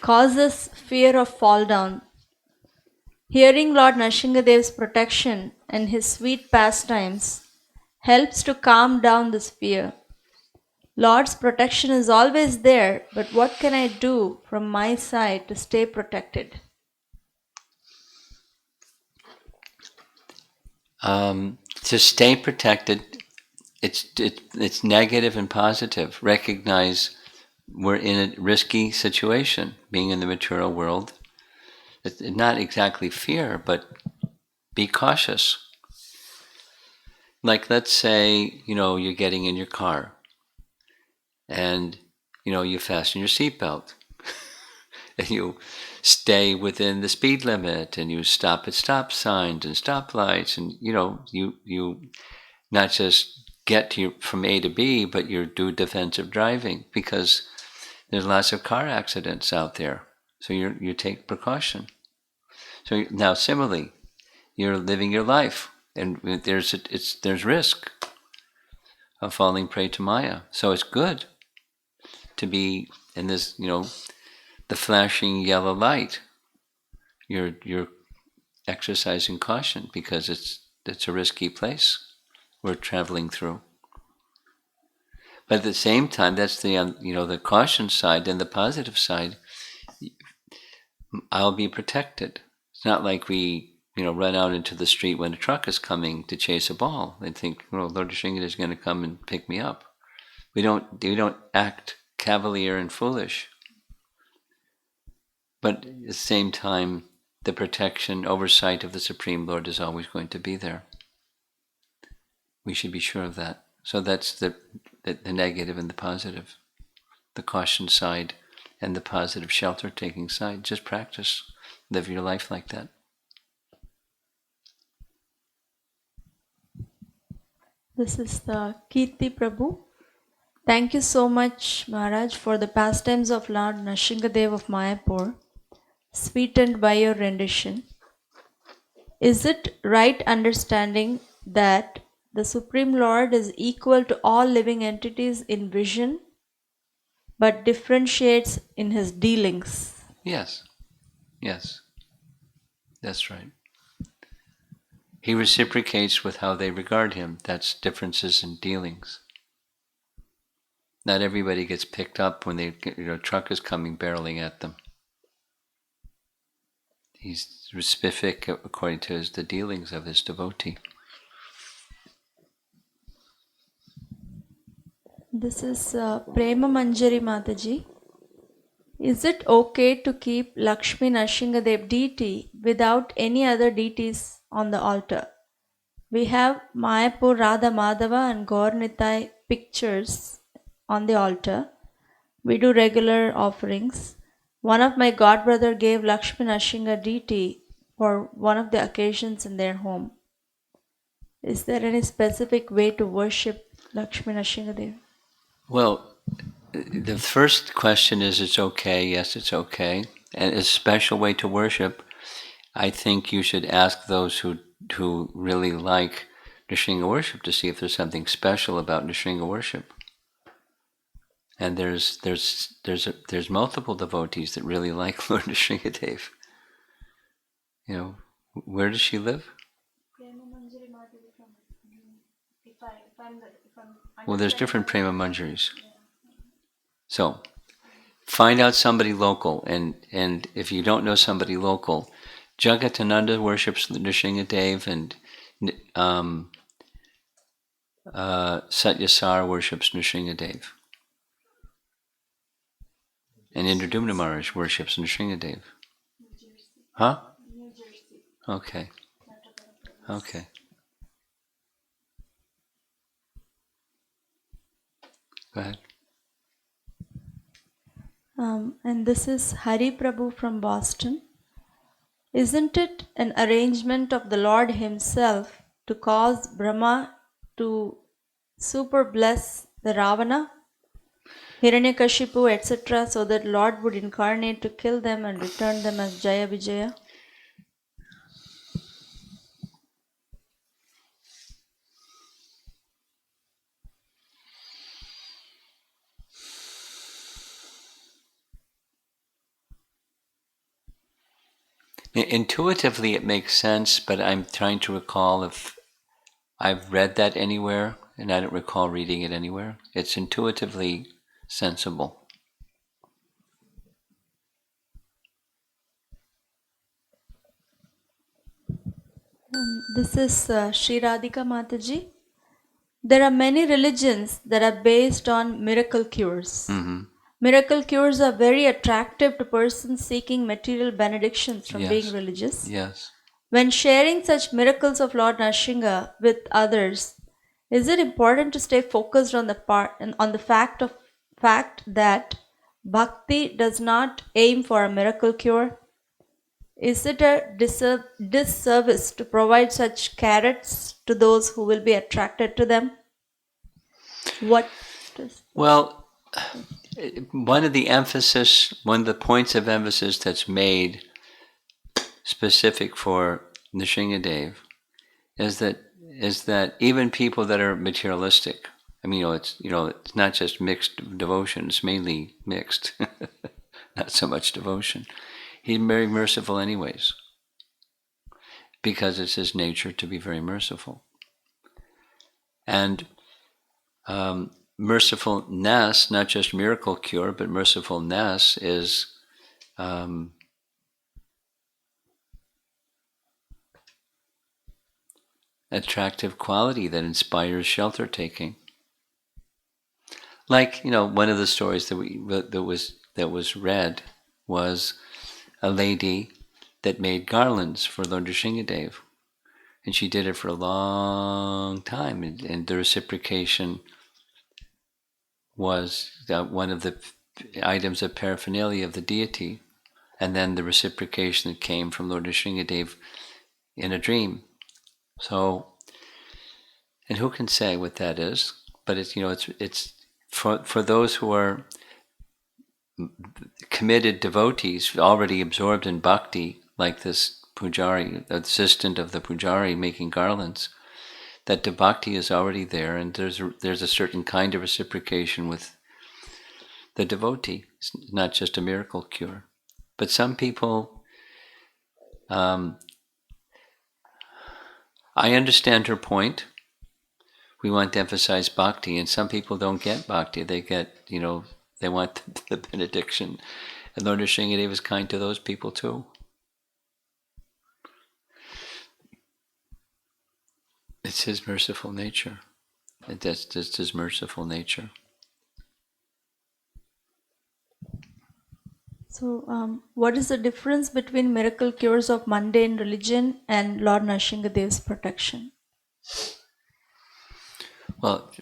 causes fear of fall down. Hearing Lord Nrsimhadev's protection and his sweet pastimes helps to calm down this fear. Lord's protection is always there, but what can I do from my side to stay protected?
To stay protected, it's negative and positive. Recognize we're in a risky situation, being in the material world. It's not exactly fear, but be cautious. Like, let's say, you're getting in your car and, you fasten your seatbelt and you stay within the speed limit and you stop at stop signs and stoplights and, you not just get from A to B, but you do defensive driving because there's lots of car accidents out there. So you take precaution. So now similarly, you're living your life and there's risk of falling prey to Maya. So it's good to be in this, the flashing yellow light. You're exercising caution because it's a risky place we're traveling through. But at the same time, that's the caution side. And the positive side, I'll be protected. It's not like we run out into the street when a truck is coming to chase a ball and think, Lord Nrsimhadev is going to come and pick me up. We don't act cavalier and foolish. But at the same time, the protection, oversight of the Supreme Lord is always going to be there. We should be sure of that. So that's the negative and the positive, the caution side and the positive shelter-taking side. Just practice. Live your life like that.
This is the Kirti Prabhu. Thank you so much, Maharaj, for the pastimes of Lord Nrsimhadev of Mayapur, sweetened by your rendition. Is it right understanding that the Supreme Lord is equal to all living entities in vision, but differentiates in his dealings?
Yes. That's right. He reciprocates with how they regard him. That's differences in dealings. Not everybody gets picked up when a truck is coming barreling at them. He's specific according to the dealings of his devotee.
This is Prema Manjari Mataji. Is it okay to keep Lakshmi Nrsimhadev deity without any other deities on the altar? We have Mayapur Radha Madhava and Gaur Nitai pictures on the altar. We do regular offerings. One of my godbrother gave Lakshmi Nrsimha deity for one of the occasions in their home. Is there any specific way to worship Lakshmi Nrsimhadev?
Well, the first question is, it's okay. Yes, it's okay. And a special way to worship, I think you should ask those who really like Nrsimha worship to see if there's something special about Nrsimha worship. And there's multiple devotees that really like Lord Nrsimhadev. Where does she live? Well, there's different Prema Manjaris. So, find out somebody local, and if you don't know somebody local, Jagatananda worships Nrsimhadev, and Satyasar worships Nrsimhadev, and Indradumna Maharaj worships Nrsimhadev. Huh? Okay. Go ahead.
And this is Hari Prabhu from Boston. Isn't it an arrangement of the Lord Himself to cause Brahma to super bless the Ravana, Hiranyakashipu, etc., so that Lord would incarnate to kill them and return them as Jaya Vijaya?
Intuitively, it makes sense, but I'm trying to recall if I've read that anywhere, and I don't recall reading it anywhere. It's intuitively sensible.
This is Sri Radhika Mataji. There are many religions that are based on miracle cures.
Mm-hmm.
Miracle cures are very attractive to persons seeking material benedictions from being religious.
Yes.
When sharing such miracles of Lord Nrsimha with others, is it important to stay focused on the fact that bhakti does not aim for a miracle cure? Is it a disservice to provide such carrots to those who will be attracted to them?
Well, one of the points of emphasis that's made specific for Nrsimhadev is that even people that are materialistic, I mean, it's not just mixed devotion; it's mainly mixed, not so much devotion. He's very merciful, anyways, because it's his nature to be very merciful, and mercifulness, not just miracle cure, but mercifulness is attractive quality that inspires shelter taking. Like, one of the stories that was read was a lady that made garlands for Lord Nrsimhadev, and she did it for a long time, and the reciprocation was one of the items of paraphernalia of the deity, and then the reciprocation that came from Lord Nrsimhadev in a dream. So, and who can say what that is? But it's for those who are committed devotees, already absorbed in bhakti, like this pujari, assistant of the pujari making garlands, that the bhakti is already there, and there's a certain kind of reciprocation with the devotee. It's not just a miracle cure. But some people, I understand her point. We want to emphasize bhakti, and some people don't get bhakti. They get, they want the benediction. And Lord Nrsimhadev is kind to those people too. It's his merciful nature. That's just his merciful nature.
So, what is the difference between miracle cures of mundane religion and Lord Nrsimhadev's protection?
Well,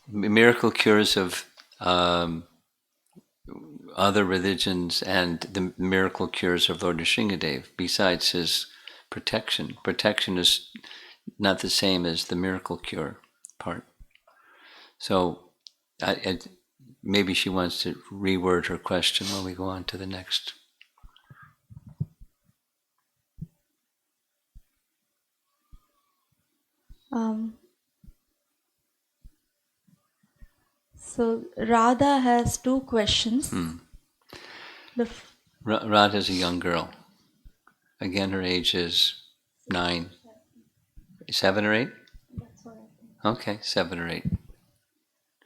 miracle cures of other religions and the miracle cures of Lord Nrsimhadev, besides his protection. Protection is not the same as the miracle cure part. So maybe she wants to reword her question when we go on to the next.
So Radha has two questions.
Radha is a young girl. Again, her age is 9. 7 or 8?
That's what I think.
Okay, 7 or 8.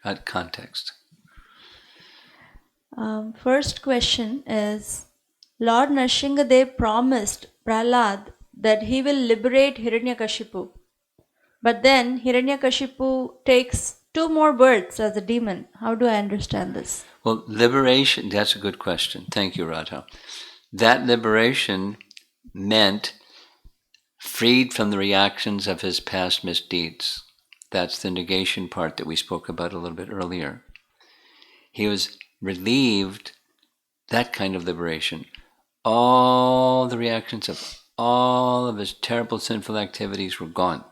At context.
First question is, Lord Nrsimhadev promised Prahlad that he will liberate Hiranyakashipu. But then Hiranyakashipu takes 2 more births as a demon. How do I understand this?
Well, liberation, that's a good question. Thank you, Radha. That liberation meant freed from the reactions of his past misdeeds. That's the negation part that we spoke about a little bit earlier. He was relieved, that kind of liberation, all the reactions of all of his terrible sinful activities were gone.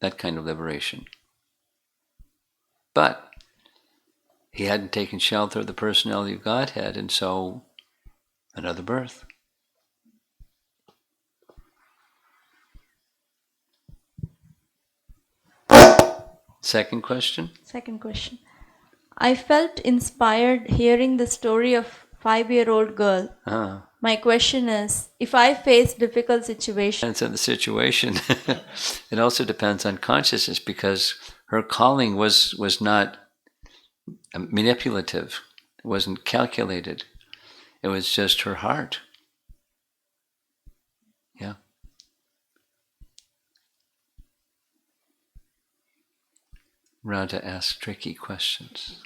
That kind of liberation. But he hadn't taken shelter of the personality of Godhead, and so another birth. Second question?
Second question. I felt inspired hearing the story of 5-year-old girl. My question is, if I face difficult situations...
Depends on the situation. It also depends on consciousness, because her calling was not manipulative. It wasn't calculated. It was just her heart. Yeah. Radha asks tricky questions.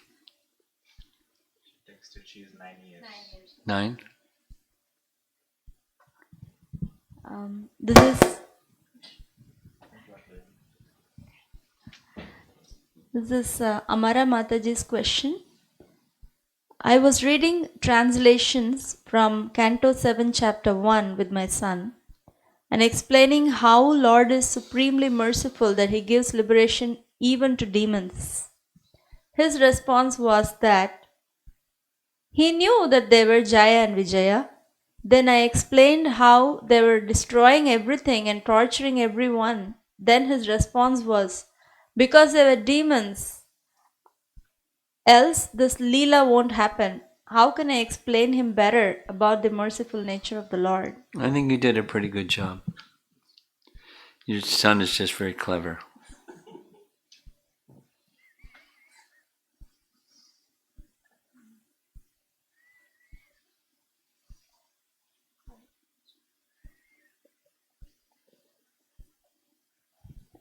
She takes to choose 9 years.
9?
This is Amara Mataji's question. I was reading translations from Canto 7, Chapter 1 with my son, and explaining how Lord is supremely merciful that he gives liberation even to demons. His response was that he knew that they were Jaya and Vijaya. Then I explained how they were destroying everything and torturing everyone. Then his response was, because they were demons, else this Leela won't happen. How can I explain him better about the merciful nature of the Lord?
I think you did a pretty good job. Your son is just very clever.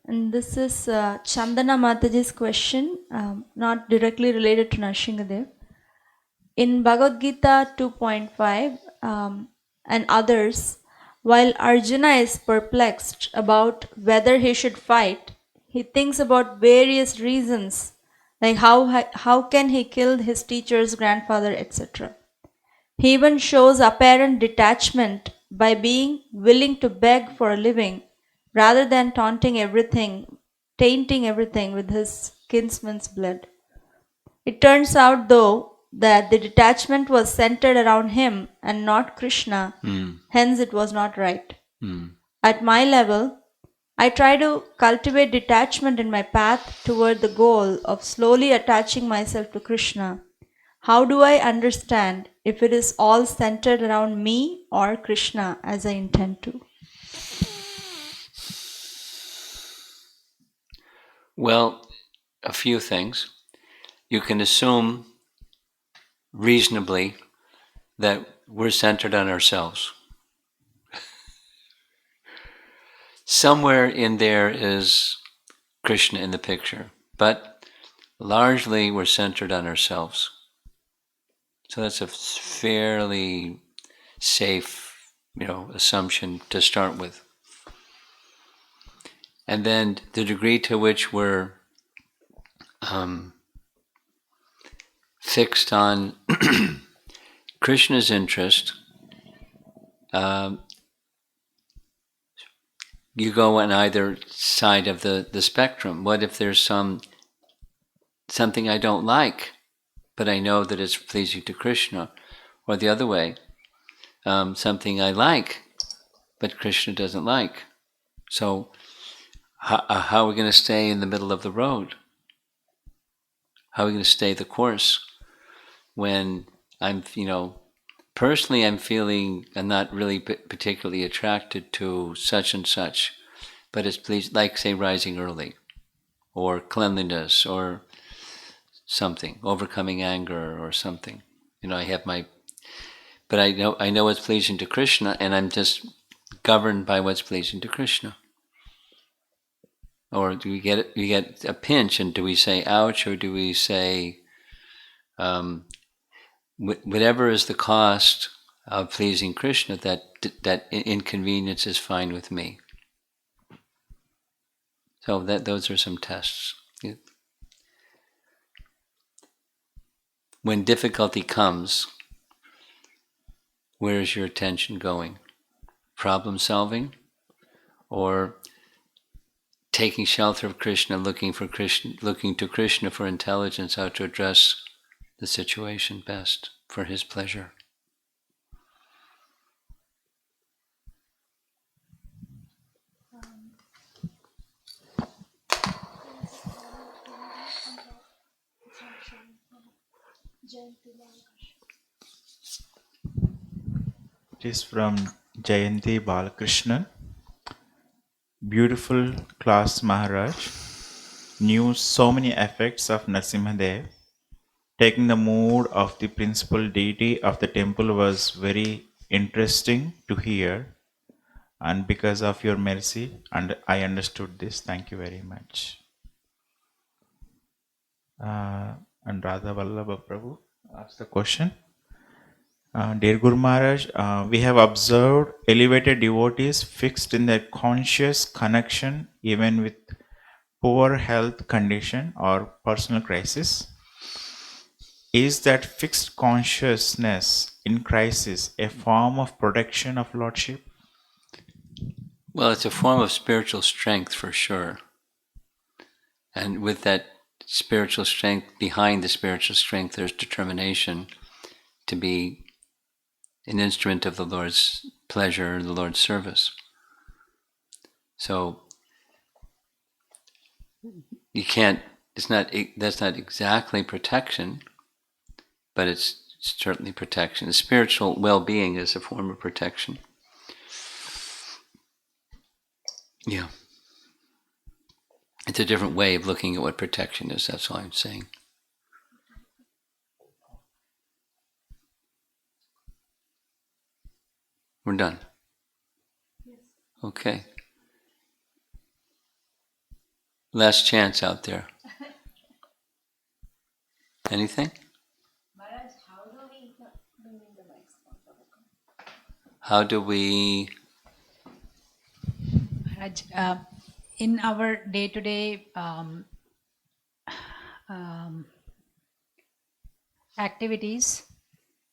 And this is Chandana Mataji's question, not directly related to Nrsimhadev. In Bhagavad Gita 2.5 and others, while Arjuna is perplexed about whether he should fight, he thinks about various reasons, like how can he kill his teacher's grandfather, etc. He even shows apparent detachment by being willing to beg for a living rather than tainting everything with his kinsman's blood. It turns out, though, that the detachment was centered around him and not Krishna, hence it was not right. At my level, I try to cultivate detachment in my path toward the goal of slowly attaching myself to Krishna. How do I understand if it is all centered around me or Krishna as I intend to?
Well, a few things. You can assume reasonably that we're centered on ourselves. Somewhere in there is Krishna in the picture, but largely we're centered on ourselves. So that's a fairly safe, assumption to start with. And then the degree to which we're fixed on Krishna's interest, you go on either side of the spectrum. What if there's something I don't like, but I know that it's pleasing to Krishna? Or the other way, something I like, but Krishna doesn't like. So how are we going to stay in the middle of the road? How are we going to stay the course when I'm, personally I'm feeling I'm not really particularly attracted to such and such, but it's pleased, like say rising early, or cleanliness, or something, overcoming anger or something. I have but I know what's pleasing to Krishna, and I'm just governed by what's pleasing to Krishna. Or do we get a pinch, and do we say ouch, or do we say whatever is the cost of pleasing Krishna, that inconvenience is fine with me. So those are some tests. When difficulty comes, where is your attention going? Problem solving, or taking shelter of Krishna, looking to Krishna for intelligence, how to address the situation best for his pleasure?
It is from Jayanti Balakrishnan. Beautiful class Maharaj knew so many effects of Nrsimhadev. Taking the mood of the principal deity of the temple was very interesting to hear, and because of your mercy, and I understood this. Thank you very much. And Radha Vallabha Prabhu asked the question. Dear Guru Maharaj, we have observed elevated devotees fixed in their conscious connection even with poor health condition or personal crisis. Is that fixed consciousness in crisis a form of protection of Lordship?
Well, it's a form of spiritual strength for sure. And with that spiritual strength, behind the spiritual strength, there's determination to be an instrument of the Lord's pleasure, the Lord's service. So you can't, that's not exactly protection, but it's certainly protection. The spiritual well-being is a form of protection. Yeah. It's a different way of looking at what protection is, that's all I'm saying. We're done. Okay. Last chance out there. Anything?
Maharaj, how do we bring in the next one?
How do we...
Maharaj, in our day-to-day activities,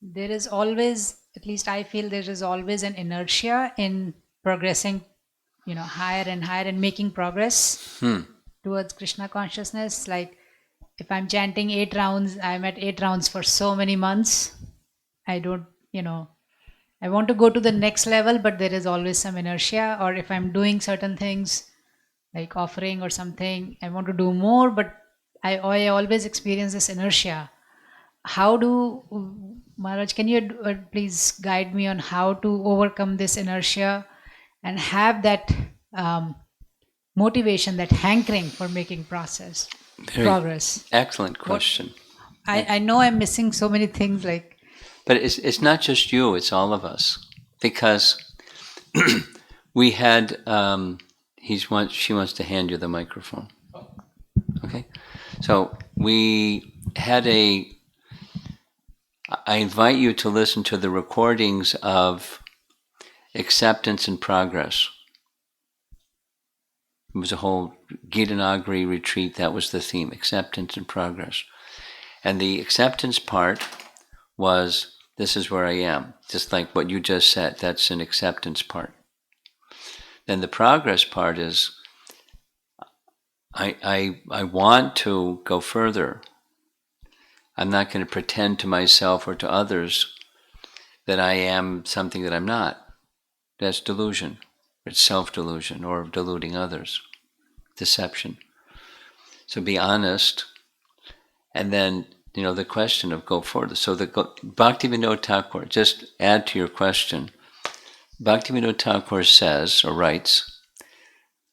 there is always, at least I feel there is always an inertia in progressing, higher and higher and making progress towards Krishna consciousness. Like if I'm chanting 8 rounds, I'm at 8 rounds for so many months. I don't, I want to go to the next level, but there is always some inertia. Or if I'm doing certain things like offering or something, I want to do more, but I always experience this inertia. How do, Maharaj, can you please guide me on how to overcome this inertia and have that motivation, that hankering for making progress?
Excellent question.
I know I'm missing so many things like...
But it's not just you, it's all of us. Because we had, she wants to hand you the microphone. Okay? So we had I invite you to listen to the recordings of acceptance and progress. It was a whole Gita Nagari retreat, that was the theme, acceptance and progress. And the acceptance part was, this is where I am, just like what you just said, that's an acceptance part. Then the progress part is, I want to go further. I'm not going to pretend to myself or to others that I am something that I'm not. That's delusion. It's self-delusion or deluding others. Deception. So be honest. And then, the question of go further. So the Bhaktivinoda Thakur, just add to your question, Bhaktivinoda Thakur says, or writes,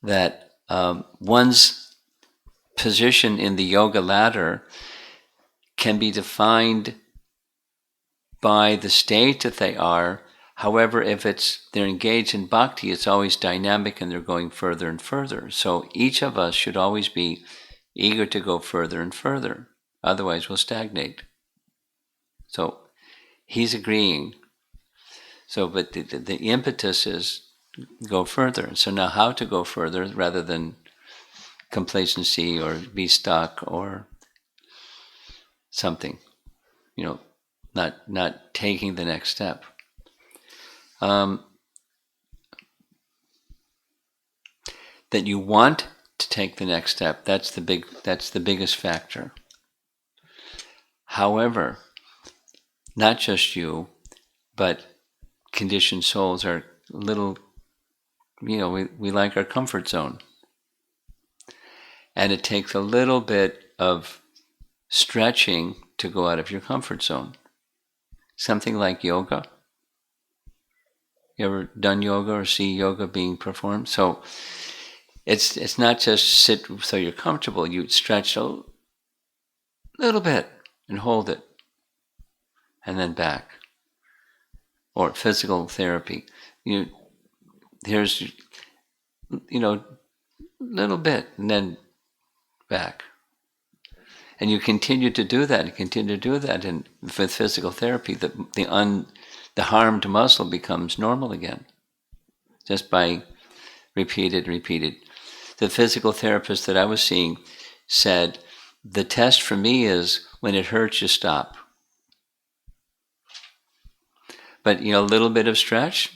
that one's position in the yoga ladder can be defined by the state that they are. However, if they're engaged in bhakti, it's always dynamic and they're going further and further. So each of us should always be eager to go further and further. Otherwise, we'll stagnate. So he's agreeing. So, but the impetus is go further. So now how to go further rather than complacency or be stuck or something, not taking the next step. that you want to take the next step. That's the biggest factor. However, not just you, but conditioned souls are a little, we like our comfort zone. And it takes a little bit of stretching to go out of your comfort zone. Something like yoga. You ever done yoga or see yoga being performed? So it's not just sit so you're comfortable. You stretch a little bit and hold it, and then back. Or physical therapy. Here's little bit, and then back. And you continue to do that, and with physical therapy, the harmed muscle becomes normal again, just by repeated. The physical therapist that I was seeing said, the test for me is when it hurts, you stop. But a little bit of stretch,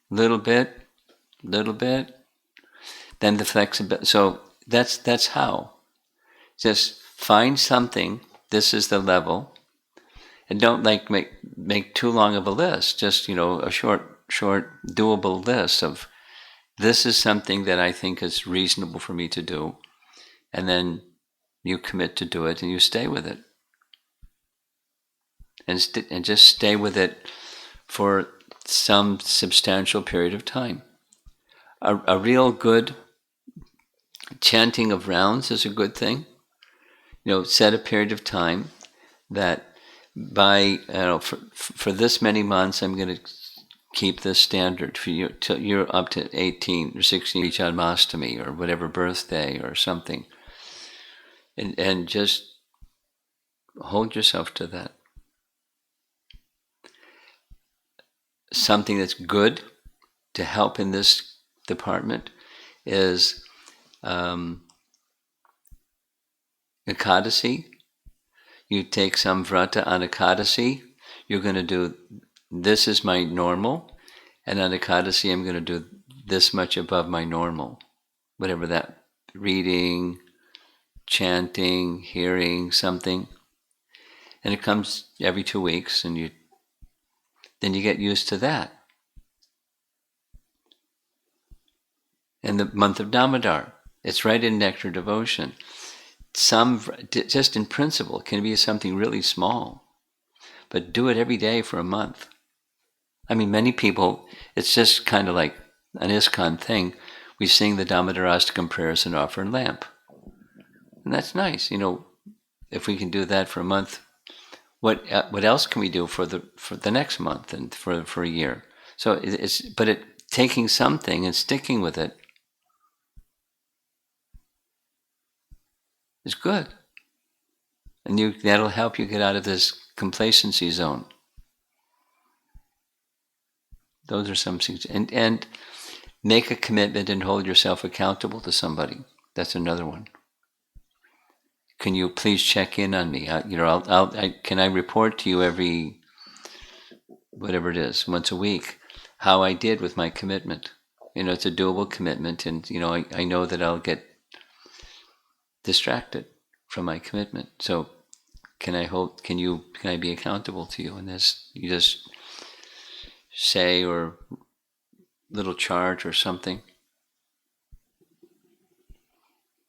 little bit, then the flexibility. So that's how. Just find something. This is the level, and don't make too long of a list. Just a short doable list of, this is something that I think is reasonable for me to do, and then you commit to do it and you stay with it, and just stay with it for some substantial period of time. A real good chanting of rounds is a good thing. Set a period of time that by for this many months I'm going to keep this standard for you till you're up to 18 or 16 Janmashtami or whatever birthday or something, and just hold yourself to that. Something that's good to help in this department is Ekadasi. You take some vrata on Ekadasi. You're going to do, this is my normal, and on Ekadasi I'm going to do this much above my normal. Whatever that, reading, chanting, hearing, something. And it comes every 2 weeks, and then you get used to that. And the month of Damodar, it's right in Nectar Devotion. Just in principle, can be something really small, but do it every day for a month. I mean, many people, it's just kind of like an ISKCON thing. We sing the Damodarastakam prayers and offer a lamp. And that's nice, if we can do that for a month. What else can we do for the next month and for a year? So taking something and sticking with it is good, and that'll help you get out of this complacency zone. Those are some things, and make a commitment and hold yourself accountable to somebody. That's another one. Can you please check in on me? Can I report to you every, whatever it is, once a week, how I did with my commitment? It's a doable commitment, and I know that I'll get distracted from my commitment. So can I be accountable to you? And this, you just say, or little charge or something.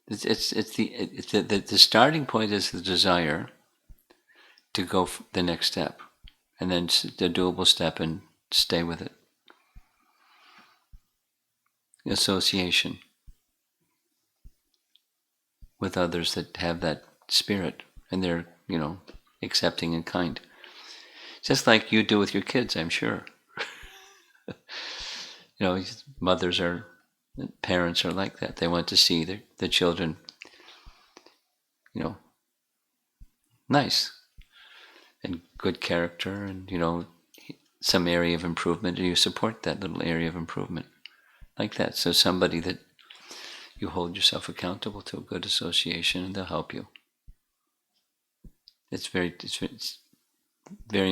The starting point is the desire to go the next step, and then the doable step, and stay with it. Association with others that have that spirit, and they're accepting and kind, just like you do with your kids, I'm sure. Mothers parents are like that. They want to see the children nice and good character, and some area of improvement, and you support that little area of improvement like that. So somebody that you hold yourself accountable to, a good association, and they'll help you. It's very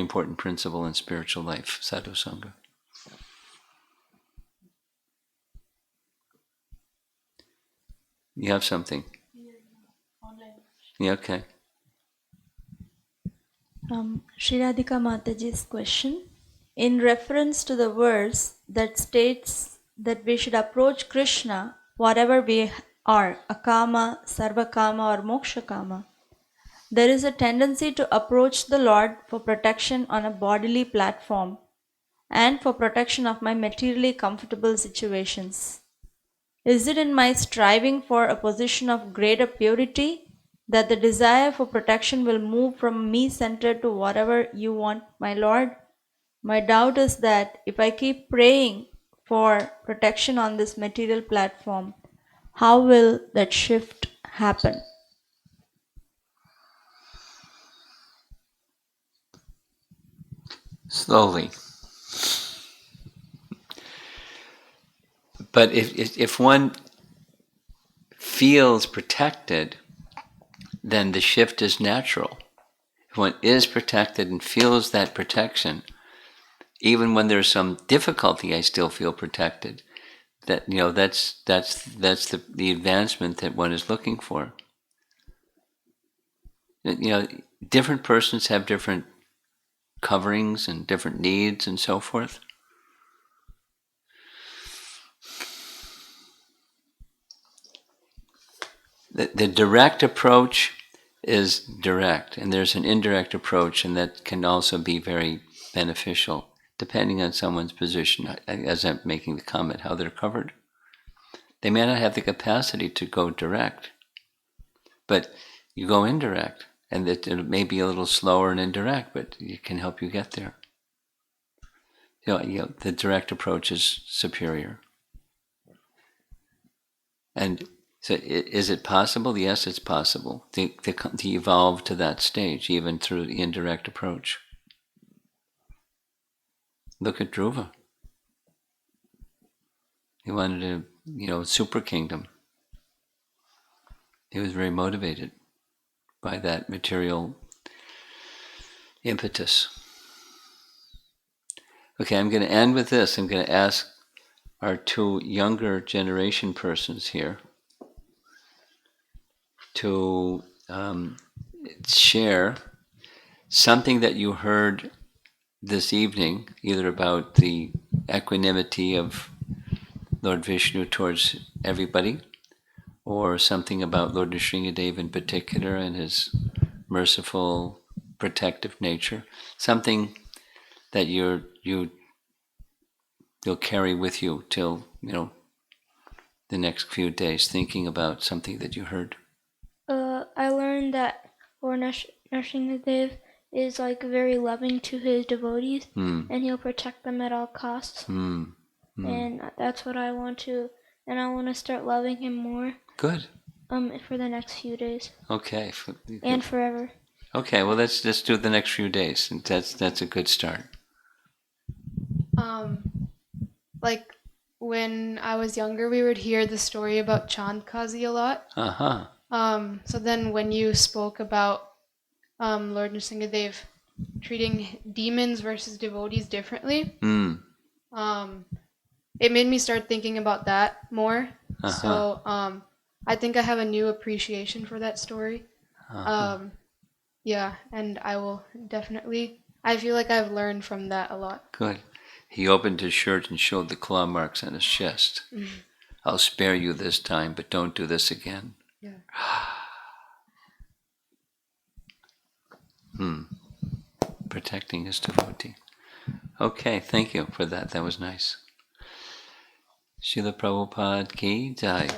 important principle in spiritual life, sadhu sangha. You have something? Yeah, okay.
Shri Radhika Mataji's question. In reference to the verse that states that we should approach Krishna, whatever we are, akama, sarvakama or mokshakama, there is a tendency to approach the Lord for protection on a bodily platform and for protection of my materially comfortable situations. Is it in my striving for a position of greater purity that the desire for protection will move from me-centered to whatever you want, my Lord? My doubt is that if I keep praying for protection on this material platform, how will that shift happen?
Slowly. But if one feels protected, then the shift is natural. If one is protected and feels that protection, even when there's some difficulty, I still feel protected. That that's the advancement that one is looking for. Different persons have different coverings and different needs and so forth. The direct approach is direct, and there's an indirect approach, and that can also be very beneficial, depending on someone's position. As I'm making the comment, how they're covered. They may not have the capacity to go direct, but you go indirect, and it may be a little slower and indirect, but it can help you get there. The direct approach is superior. And so is it possible? Yes, it's possible to evolve to that stage, even through the indirect approach. Look at Dhruva. He wanted a super kingdom. He was very motivated by that material impetus. Okay, I'm going to end with this. I'm going to ask our two younger generation persons here to share something that you heard this evening, either about the equanimity of Lord Vishnu towards everybody, or something about Lord Nrsimhadev in particular and his merciful, protective nature. Something that you'll carry with you till the next few days, thinking about something that you heard.
I learned that Lord Nrsimhadev is very loving to his devotees, and he'll protect them at all costs. And that's what I want to, and I want to start loving him more.
Good.
For the next few days.
Okay.
And forever.
Okay. Well, let's do the next few days. That's a good start.
Like when I was younger, we would hear the story about Chandkazi a lot. So then when you spoke about Lord Nrsimhadev treating demons versus devotees differently, it made me start thinking about that more. So I think I have a new appreciation for that story. Yeah, and I will definitely, I feel like I've learned from that a lot.
Good. He opened his shirt and showed the claw marks on his chest. I'll spare you this time, but don't do this again.
Yeah.
Protecting his devotee. Okay, thank you for that. That was nice. Srila Prabhupada ki jai.